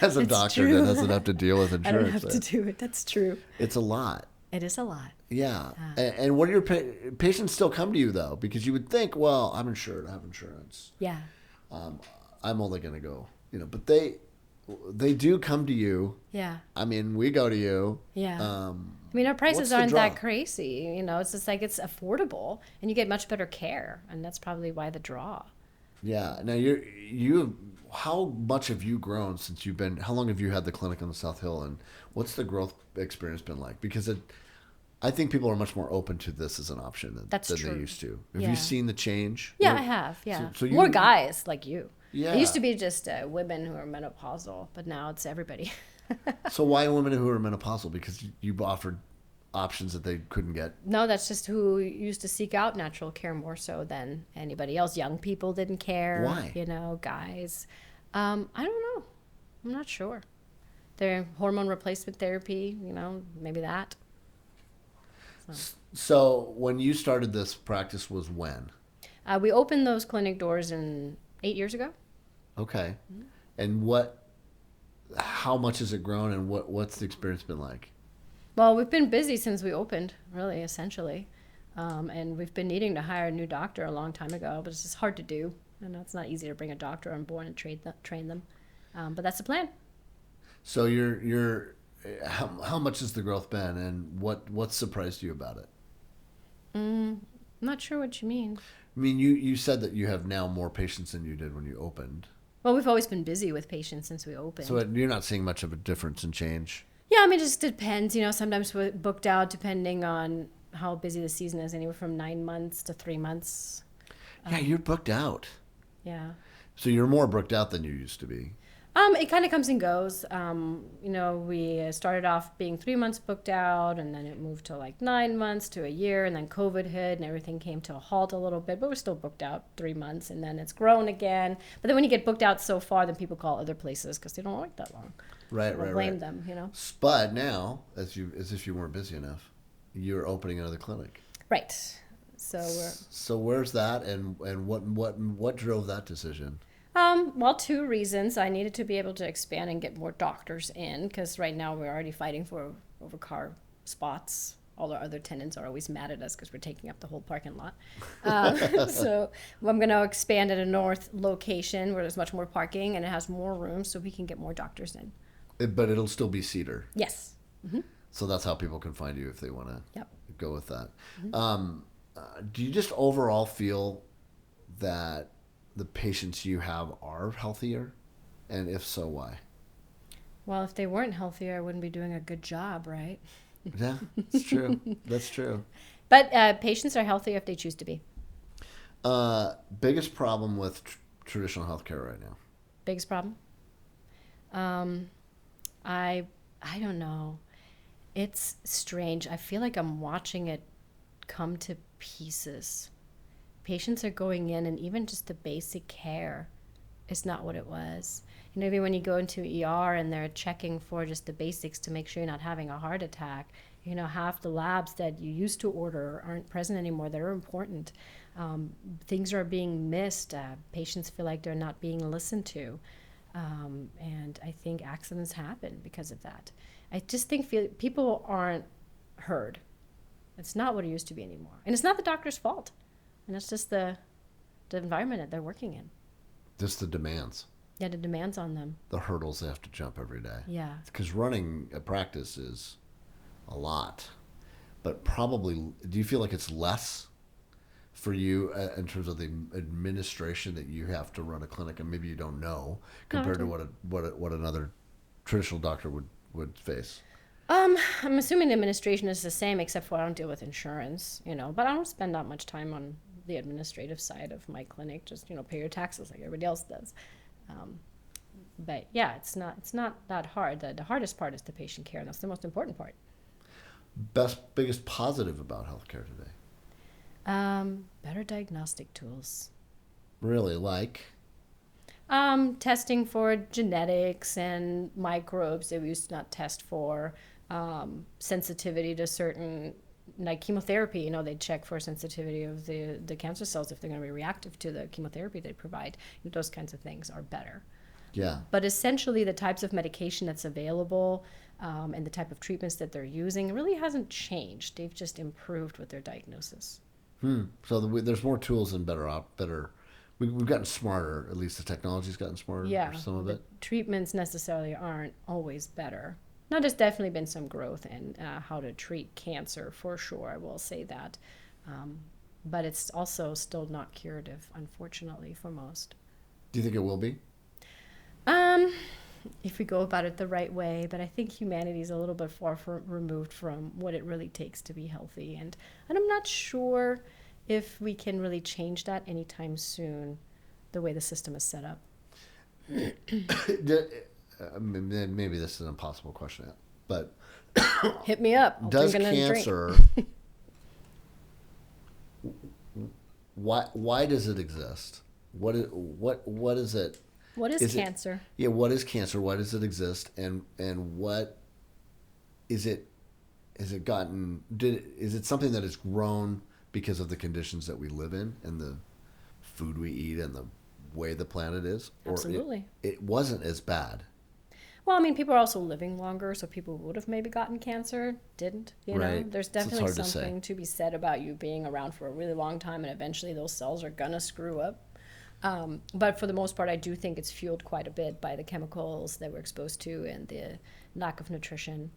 As a It's doctor true. that doesn't have to deal with I don't insurance. have to do it. That's true. It's a lot. It is a lot. Yeah. And what do your patients still come to you, though? Because you would think, well, I'm insured. I have insurance. Yeah. I'm only going to go, but they do come to you. Yeah. I mean, we go to you. Yeah. I I mean, our prices what's the aren't that draw? crazy. It's just like it's affordable and you get much better care. And that's probably why the draw. Yeah. Now, how much have you grown since how long have you had the clinic on the South Hill, and what's the growth experience been like? Because I think people are much more open to this as an option than That's they true. used to. Have Yeah. you seen the change? Yeah, What- I have. Yeah. so More guys like you. Yeah. It used to be just women who are menopausal, but now it's everybody. So why women who are menopausal? Because you've offered options that they couldn't get. No, that's just who used to seek out natural care more so than anybody else. Young people didn't care. Why? Guys. I don't know. I'm not sure. Their hormone replacement therapy, maybe that. So when you started this practice was when? We opened those clinic doors 8 years ago. Okay. And how much has it grown, and what's the experience been like? Well, we've been busy since we opened, really, essentially. And we've been needing to hire a new doctor a long time ago, but it's just hard to do. It's not easy to bring a doctor on board and train them. But that's the plan. So how much has the growth been, and what surprised you about it? I'm not sure what you mean. I mean, you said that you have now more patients than you did when you opened. Well, we've always been busy with patients since we opened. So you're not seeing much of a difference in change? Yeah, it just depends. Sometimes we're booked out depending on how busy the season is, anywhere from 9 months to 3 months. Yeah, you're booked out. Yeah. So you're more booked out than you used to be. It kind of comes and goes. We started off being 3 months booked out, and then it moved to like 9 months to a year, and then COVID hit, and everything came to a halt a little bit, but we're still booked out 3 months, and then it's grown again. But then when you get booked out so far, then people call other places because they don't work that long. Right, I don't blame them. But now, as if you weren't busy enough, you're opening another clinic. Right. So where's that, and what drove that decision? Well, 2 reasons. I needed to be able to expand and get more doctors in because right now we're already fighting for overcar spots. All our other tenants are always mad at us because we're taking up the whole parking lot. So I'm going to expand at a north location where there's much more parking and it has more room so we can get more doctors in. But it'll still be Cedar. Yes. So that's how people can find you if they want to Yep. go with that. Do you just overall feel that the patients you have are healthier? And if so, why? Well, if they weren't healthier, I wouldn't be doing a good job, right? Yeah, it's true. That's true. But patients are healthier if they choose to be. Biggest problem with traditional healthcare right now? Biggest problem? I don't know. It's strange. I feel like I'm watching it come to pieces. Patients are going in, and even just the basic care is not what it was. Even when you go into ER and they're checking for just the basics to make sure you're not having a heart attack, half the labs that you used to order aren't present anymore that are important. Things are being missed. Patients feel like they're not being listened to. And I think accidents happen because of that. I just think people aren't heard. It's not what it used to be anymore. And it's not the doctor's fault. And it's just the environment that they're working in. Just the demands. Yeah, the demands on them. The hurdles they have to jump every day. Yeah. Because running a practice is a lot. But probably, do you feel like it's less for you in terms of the administration that you have to run a clinic, and maybe you don't know, compared to what another traditional doctor would face? I'm assuming the administration is the same, except for I don't deal with insurance, but I don't spend that much time on the administrative side of my clinic. Just, pay your taxes like everybody else does. But yeah, it's not that hard. The hardest part is the patient care, and that's the most important part. Biggest positive about healthcare today? Better diagnostic tools. Really, like? Testing for genetics and microbes that we used to not test for. Sensitivity to certain, like chemotherapy, they check for sensitivity of the cancer cells if they're going to be reactive to the chemotherapy they provide. Those kinds of things are better. Yeah. But essentially the types of medication that's available and the type of treatments that they're using really hasn't changed. They've just improved with their diagnosis. So there's more tools and better. We've gotten smarter. At least the technology's gotten smarter. Yeah. For some of it. Treatments necessarily aren't always better. Now, there's definitely been some growth in how to treat cancer, for sure. I will say that. But it's also still not curative, unfortunately, for most. Do you think it will be? If we go about it the right way. But I think humanity is a little bit far removed from what it really takes to be healthy. And I'm not sure if we can really change that anytime soon, the way the system is set up. Maybe this is an impossible question, but hit me up. Does cancer? Why does it exist? What is it? What is cancer? What is cancer? Why does it exist? And what is it? Is it something that has grown because of the conditions that we live in and the food we eat and the way the planet is? Absolutely. Or it wasn't as bad? Well, people are also living longer, so people who would have maybe gotten cancer didn't, right. There's definitely something to be said about you being around for a really long time, and eventually those cells are going to screw up. But for the most part, I do think it's fueled quite a bit by the chemicals that we're exposed to and the lack of nutrition.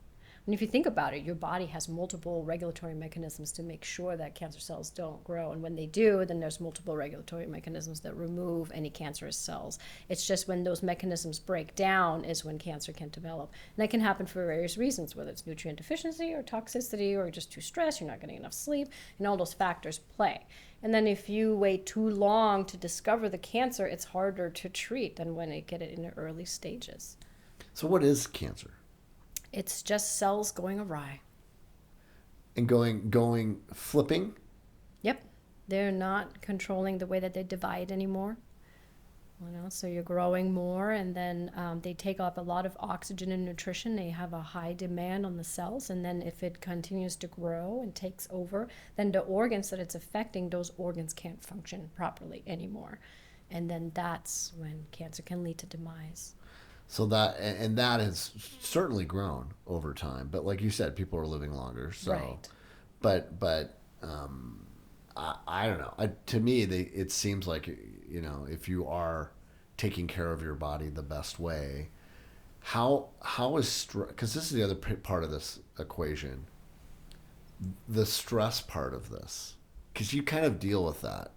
And if you think about it, your body has multiple regulatory mechanisms to make sure that cancer cells don't grow. And when they do, then there's multiple regulatory mechanisms that remove any cancerous cells. It's just when those mechanisms break down is when cancer can develop. And that can happen for various reasons, whether it's nutrient deficiency or toxicity or just too stressed, you're not getting enough sleep, and all those factors play. And then if you wait too long to discover the cancer, it's harder to treat than when you get it in the early stages. So what is cancer? It's just cells going awry. And going flipping? Yep. They're not controlling the way that they divide anymore. So you're growing more, and then they take up a lot of oxygen and nutrition. They have a high demand on the cells, and then if it continues to grow and takes over, then the organs that it's affecting, those organs can't function properly anymore. And then that's when cancer can lead to demise. So that has certainly grown over time, but like you said, people are living longer. So, right. But I don't know. To me, it seems like if you are taking care of your body the best way, how is because this is the other part of this equation, the stress part of this, because you kind of deal with that.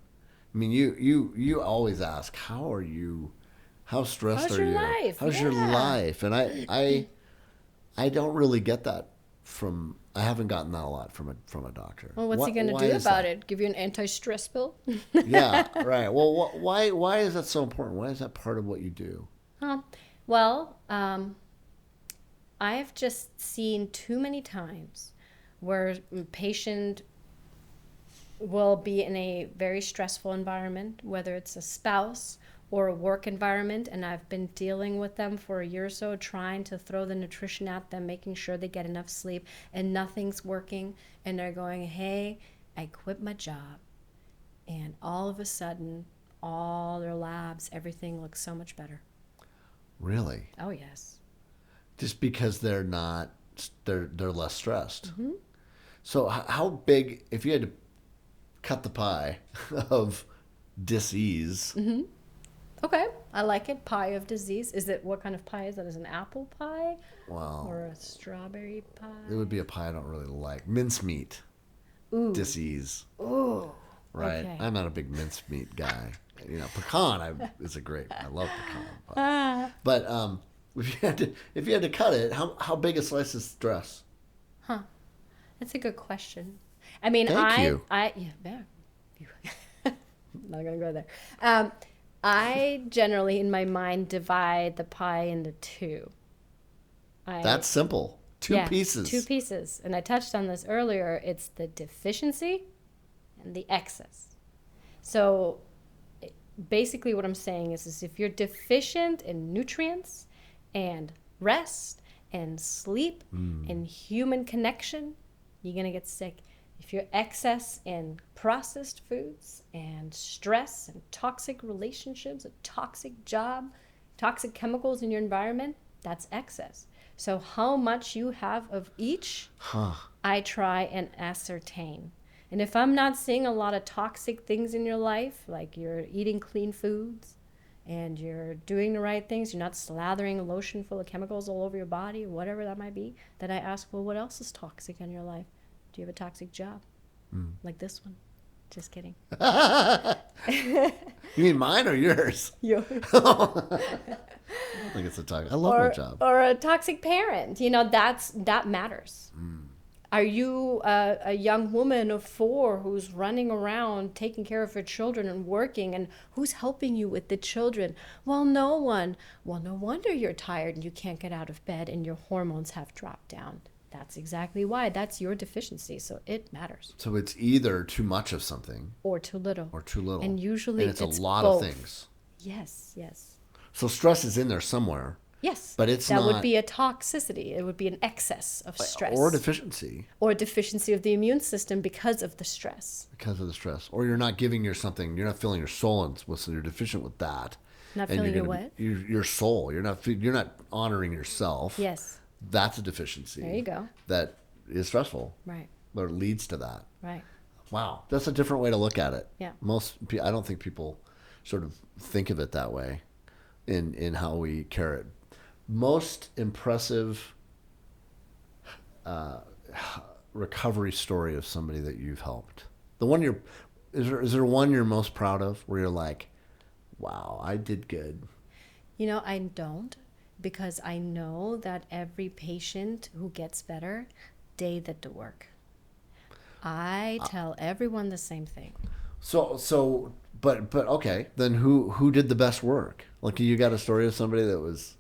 You always ask, how stressed How's are your you? life? How's your life? And I don't really get that from. I haven't gotten that a lot from a doctor. Well, what's he going to do about it? Give you an anti-stress pill? Yeah, right. Well, why is that so important? Why is that part of what you do? Well, I've just seen too many times where a patient will be in a very stressful environment, whether it's a spouse or a work environment, and I've been dealing with them for a year or so, trying to throw the nutrition at them, making sure they get enough sleep, and nothing's working, and they're going, hey, I quit my job, and all of a sudden, all their labs, everything looks so much better. Really? Oh, yes. Just because they're less stressed. Mm-hmm. So how big, if you had to cut the pie of dis-ease? Mm-hmm. Okay, I like it. Pie of disease. Is it, what kind of pie is it? Is it an apple pie Wow. or a strawberry pie? It would be a pie I don't really like. Mincemeat. Ooh. Dis-ease. Ooh. Right. Okay. I'm not a big mincemeat guy. Pecan is a great. I love pecan. But if you had to cut it, how big a slice is stress? Huh. That's a good question. I mean, Thank you. I'm not gonna go there. I generally, in my mind, divide the pie into two. That's simple. Two pieces. Two pieces. And I touched on this earlier. It's the deficiency and the excess. So basically what I'm saying is if you're deficient in nutrients and rest and sleep and human connection, you're going to get sick. If you're excess in processed foods and stress and toxic relationships, a toxic job, toxic chemicals in your environment, that's excess. So how much you have of each, I try and ascertain. And if I'm not seeing a lot of toxic things in your life, like you're eating clean foods and you're doing the right things, you're not slathering a lotion full of chemicals all over your body, whatever that might be, then I ask, well, what else is toxic in your life? Do you have a toxic job? Like this one? Just kidding. You mean mine or yours? Yours. I think it's a toxic. I love my job. Or a toxic parent. That matters. Are you a young woman of 4 who's running around taking care of her children and working, and who's helping you with the children? Well, no one. Well, no wonder you're tired and you can't get out of bed and your hormones have dropped down. That's exactly why. That's your deficiency, so it matters. So it's either too much of something or too little. And usually it's a lot both. of things. Yes, yes. So stress is in there somewhere. Yes. But it's that not. Would be a toxicity. It would be an excess of stress. Or deficiency. Or a deficiency of the immune system because of the stress. Because of the stress. Or you're not giving your something, you're not filling your soul in, so you're deficient with that. Not filling your what? Your soul. You're not honoring yourself. Yes. That's a deficiency. There you go. That is stressful. Right. Or leads to that. Right. Wow. That's a different way to look at it. Yeah. I don't think people sort of think of it that way in how we care it. Most impressive recovery story of somebody that you've helped. Is there one you're most proud of where you're like, wow, I did good? I don't, because I know that every patient who gets better, they did the work. I tell everyone the same thing. But okay, then who did the best work? Like, you got a story of somebody that was,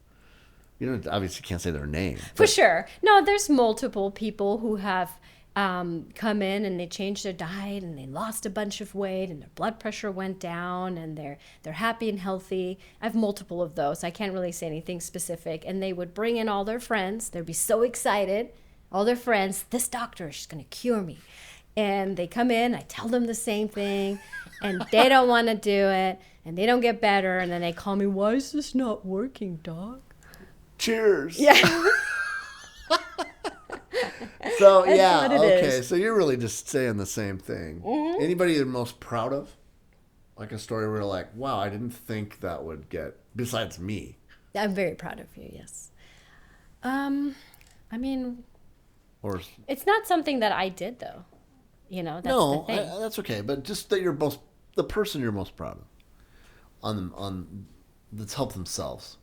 obviously can't say their name. For sure. No, there's multiple people who have come in and they changed their diet and they lost a bunch of weight and their blood pressure went down and they're happy and healthy. I have multiple of those. I can't really say anything specific. And they would bring in all their friends. They'd be so excited. All their friends, this doctor is going to cure me. And they come in, I tell them the same thing, and they don't want to do it, and they don't get better, and then they call me, why is this not working, doc? Cheers. Yeah. So, That's yeah, what it okay. is. So you're really just saying the same thing. Mm-hmm. Anybody you're most proud of? Like a story where you're like, wow, I didn't think that would get, besides me. I'm very proud of you, yes. I mean, Or it's not something that I did, though. That's the thing. that's okay. But just that you're the person you're most proud of on that's helped themselves.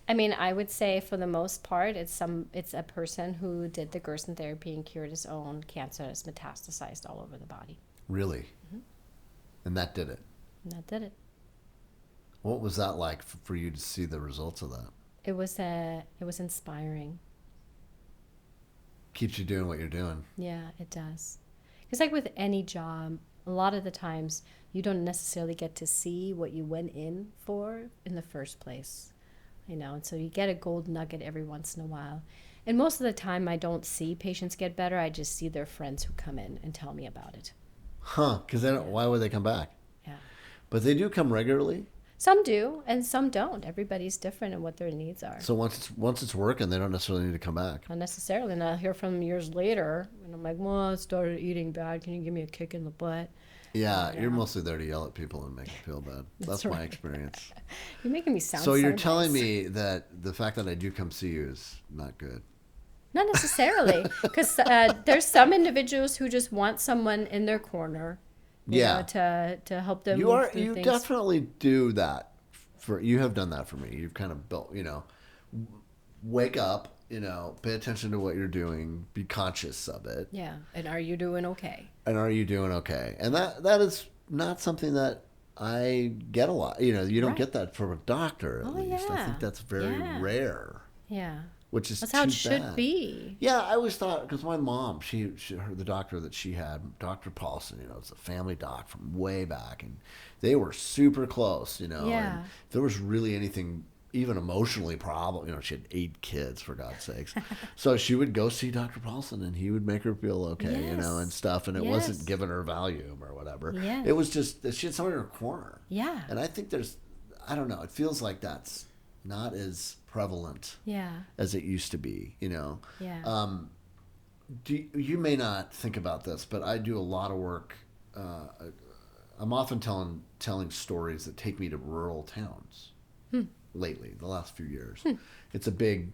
I mean, I would say for the most part, it's a person who did the Gerson therapy and cured his own cancer that's metastasized all over the body. Really? Mm-hmm. And that did it? And that did it. What was that like for you to see the results of that? It was inspiring. Keeps you doing what you're doing. Yeah, it does. Because like with any job, a lot of the times you don't necessarily get to see what you went in for in the first place, and so you get a gold nugget every once in a while. And most of the time I don't see patients get better. I just see their friends who come in and tell me about it. Huh? Because why would they come back? Yeah. But they do come regularly. Some do, and some don't. Everybody's different in what their needs are. So once it's working, they don't necessarily need to come back. Not necessarily. And I'll hear from them years later, and I'm like, well, I started eating bad. Can you give me a kick in the butt? Yeah, you're mostly there to yell at people and make them feel bad. That's my experience. You're making me sound so you're nice. telling me that the fact that I do come see you is not good. Not necessarily, because there's some individuals who just want someone in their corner, you know, to help them. You things. definitely do that. You have done that for me. You've kind of built, wake up, pay attention to what you're doing, be conscious of it. Yeah, and are you doing okay? And that is not something that I get a lot. You don't get that from a doctor, at least. Yeah. I think that's very rare. Yeah. Which is That's how it too should bad. be. Yeah, I always thought, because my mom, the doctor that she had, Dr. Paulson, it's a family doc from way back, and they were super close, Yeah. and if there was really anything even emotionally problem, she had 8 kids, for God's sakes. So she would go see Dr. Paulson, and he would make her feel okay, and stuff, and it wasn't giving her Valium or whatever. Yes. It was just that she had someone in her corner. Yeah. And I think I don't know, it feels like that's not as prevalent as it used to be, Yeah. You may not think about this, but I do a lot of work. I'm often telling stories that take me to rural towns lately, the last few years. It's a big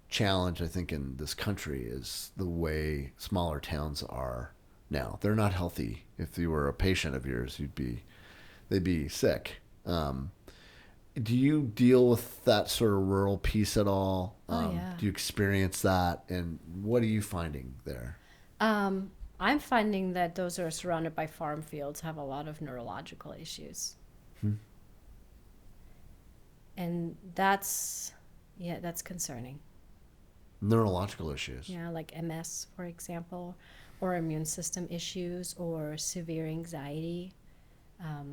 challenge, I think, in this country is the way smaller towns are now. They're not healthy. If you were a patient of yours, they'd be sick. Do you deal with that sort of rural piece at all? Yeah. Do you experience that? And what are you finding there? I'm finding that those who are surrounded by farm fields have a lot of neurological issues. And that's concerning. Neurological issues. Yeah, like MS, for example, or immune system issues or severe anxiety.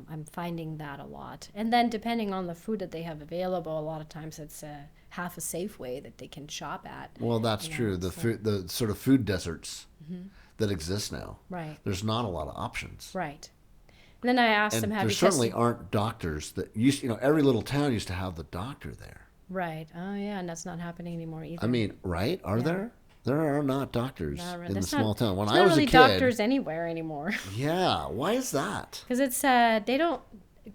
I'm finding that a lot. And then depending on the food that they have available, a lot of times it's half a Safeway that they can shop at. Well, that's true. The sort of food deserts that exist now. Right. There's not a lot of options. Right. And then I asked them, And have there you certainly tested? aren't doctors that every little town used to have the doctor there. Right. Oh, yeah, and that's not happening anymore either. I mean, right? Are there? There are not doctors in the small town. When I was really a kid, doctors anywhere anymore. yeah. Why is that? Because it's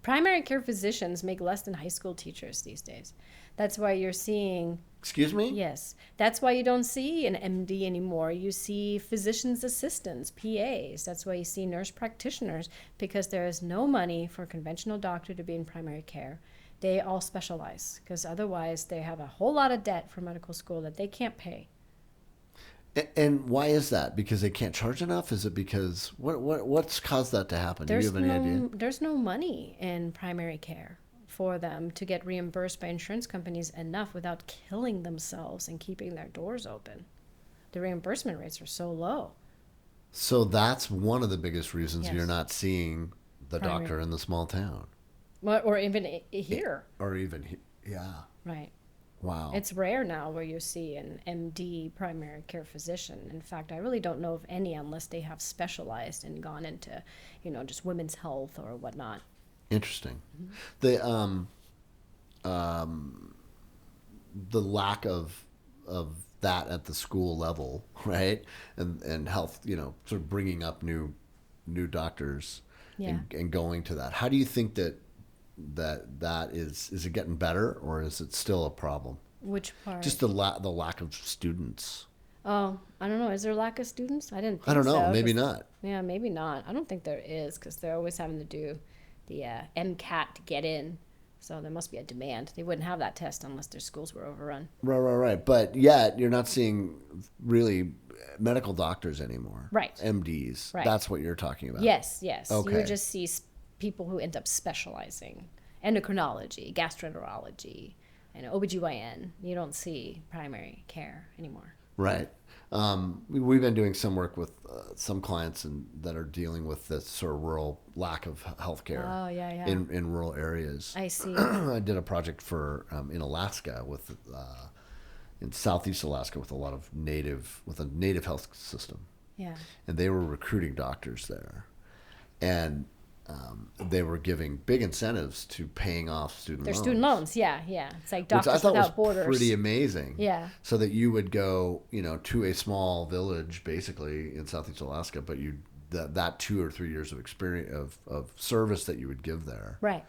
primary care physicians make less than high school teachers these days. That's why you're seeing. Excuse me? Yes. That's why you don't see an MD anymore. You see physician's assistants, PAs. That's why you see nurse practitioners, because there is no money for a conventional doctor to be in primary care. They all specialize, because otherwise they have a whole lot of debt for medical school that they can't pay. And why is that? Because they can't charge enough? Is it because what's caused that to happen? Do you have any idea? There's no money in primary care for them to get reimbursed by insurance companies enough without killing themselves and keeping their doors open. The reimbursement rates are so low. So that's one of the biggest reasons Yes. you're not seeing the doctor in the small town. Or even here. Or even, yeah. Right. Wow. It's rare now where you see an MD primary care physician. In fact, I really don't know of any unless they have specialized and gone into, just women's health or whatnot. Interesting. Mm-hmm. The lack of that at the school level, right? And health, sort of bringing up new doctors and going to that. How do you think that is it getting better, or is it still a problem? Which part? Just the lack of students. Oh, I don't know. Is there a lack of students? I didn't think I don't know. so, Maybe 'cause- not. Yeah, maybe not. I don't think there is, because they're always having to do the MCAT to get in. So there must be a demand. They wouldn't have that test unless their schools were overrun. Right. But yet you're not seeing really medical doctors anymore. Right. MDs. Right. That's what you're talking about. Yes. Okay. You would just see people who end up specializing. Endocrinology, gastroenterology, and OBGYN. You don't see primary care anymore. Right. We've been doing some work with some clients that are dealing with this sort of rural lack of healthcare Oh, yeah, yeah. in rural areas. I see. I did a project for in Alaska with in southeast Alaska with a native health system, Yeah. and they were recruiting doctors there, and they were giving big incentives to paying off student Their loans. student loans. Yeah, yeah. It's like Which I Doctors thought was Without Borders. pretty amazing. Yeah. So that you would go, to a small village, basically in southeast Alaska, but that 2 or 3 years of experience of service that you would give there Right.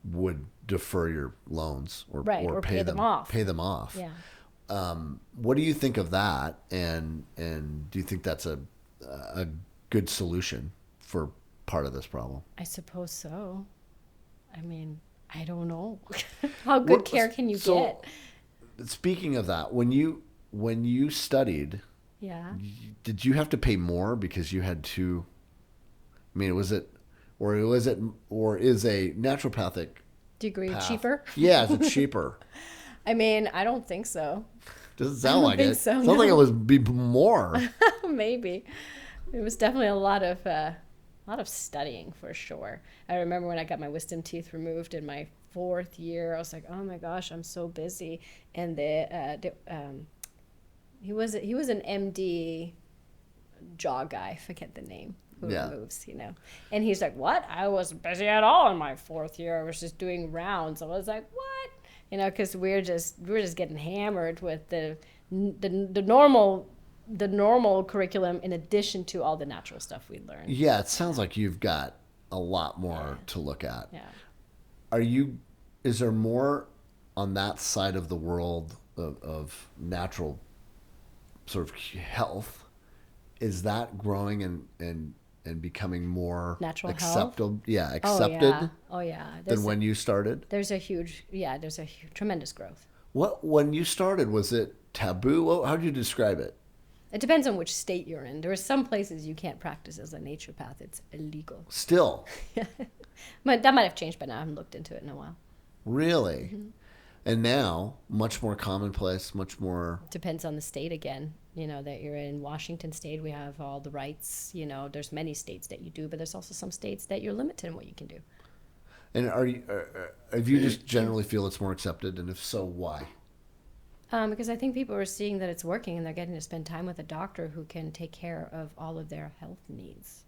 would defer your loans or Pay them off. Pay them off. Yeah. What do you think of that? And do you think that's a good solution for part of this problem? I suppose so. I mean, I don't know. How good care can you get? Speaking of that, when you studied, Yeah. did you have to pay more because you had to? I mean, is a naturopathic Degree path cheaper? Yeah, is it cheaper? I mean, I don't think so. Doesn't sound like think it. so, Sounds no. like it would be more. Maybe. It was definitely a lot of studying for sure. I remember when I got my wisdom teeth removed in my 4th year, I was like, oh my gosh, I'm so busy. And he was an MD jaw guy, I forget the name, who removes, And he's like, what? I wasn't busy at all in my 4th year. I was just doing rounds. I was like, what? Because we're just getting hammered with the normal curriculum in addition to all the natural stuff we learn. Yeah, it sounds like you've got a lot more to look at. Yeah. Is there more on that side of the world of natural sort of health? Is that growing and becoming more Natural acceptable? health? Yeah, accepted Oh yeah. than when you started? There's a tremendous growth. When you started, was it taboo? How do you describe it? It depends on which state you're in. There are some places you can't practice as a naturopath. It's illegal. Still? But that might have changed by now. I haven't looked into it in a while. Really? Mm-hmm. And now, much more commonplace, much more... Depends on the state again. That you're in Washington State, we have all the rights. There's many states that you do, but there's also some states that you're limited in what you can do. And have you just generally feel it's more accepted? And if so, why? Because I think people are seeing that it's working and they're getting to spend time with a doctor who can take care of all of their health needs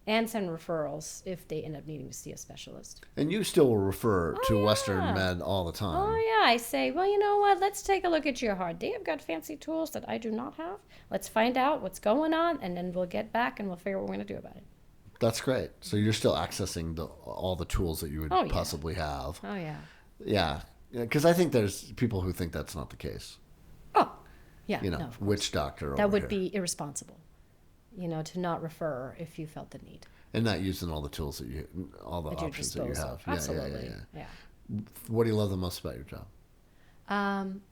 and send referrals if they end up needing to see a specialist. And you still will refer to Western med all the time. Oh, yeah. I say, well, you know what? Let's take a look at your heart. They have got fancy tools that I do not have. Let's find out what's going on, and then we'll get back and we'll figure out what we're going to do about it. That's great. So you're still accessing all the tools that you would possibly have. Oh, yeah. Yeah. Because I think there's people who think that's not the case. Oh, yeah. No, witch doctor that would be irresponsible, to not refer if you felt the need. And not using all the tools all the options that you have. Absolutely. Yeah. What do you love the most about your job?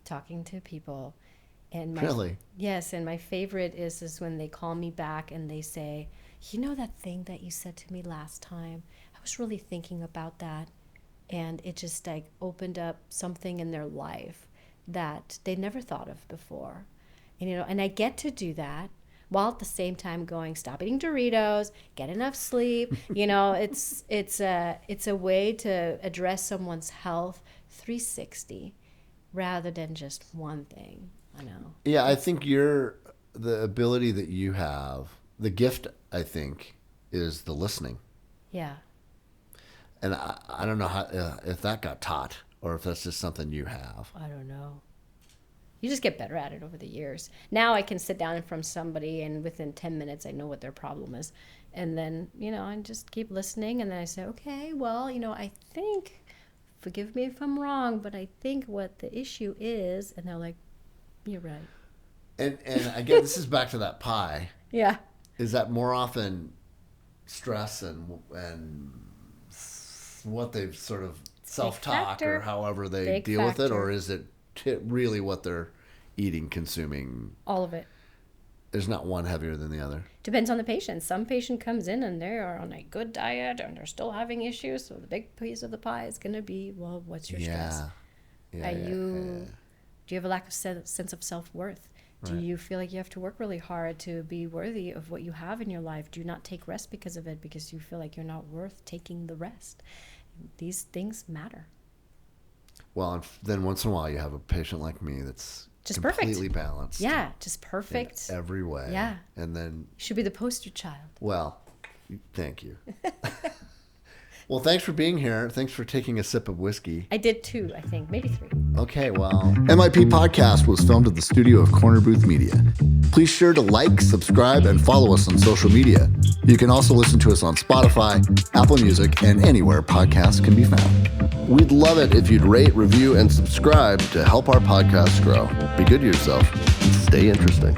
Talking to people. And really? Yes, and my favorite is when they call me back and they say, that thing that you said to me last time, I was really thinking about that, and it just opened up something in their life that they never thought of before. And I get to do that while at the same time going, stop eating Doritos, get enough sleep. It's a way to address someone's health 360 rather than just one thing. I know. Yeah, I think the ability that you have, the gift, I think, is the listening. Yeah. And I don't know if that got taught or if that's just something you have. I don't know. You just get better at it over the years. Now I can sit down from somebody and within 10 minutes I know what their problem is. And then, I just keep listening and then I say, okay, well, I think, forgive me if I'm wrong, but I think what the issue is, and they're like, you're right. And again, this is back to that pie. Yeah. Is that more often stress and what they've sort of self-talk or however they deal with it, or is it really what they're eating, consuming? All of it. There's not one heavier than the other. Depends on the patient. Some patient comes in and they are on a good diet and they're still having issues, so the big piece of the pie is going to be, well, what's your stress? Do you have a lack of sense of self-worth? Do you feel like you have to work really hard to be worthy of what you have in your life? Do you not take rest because of it, because you feel like you're not worth taking the rest? These things matter. Well, and then once in a while you have a patient like me that's just completely perfect. balanced. Yeah, just perfect. In every way. Yeah. And then... You should be the poster child. Well, thank you. Well, thanks for being here. Thanks for taking a sip of whiskey. I did 2, I think. Maybe 3. Okay, well... MIP Podcast was filmed at the studio of Corner Booth Media. Please sure to like, subscribe, and follow us on social media. You can also listen to us on Spotify, Apple Music, and anywhere podcasts can be found. We'd love it if you'd rate, review, and subscribe to help our podcast grow. Be good to yourself and stay interesting.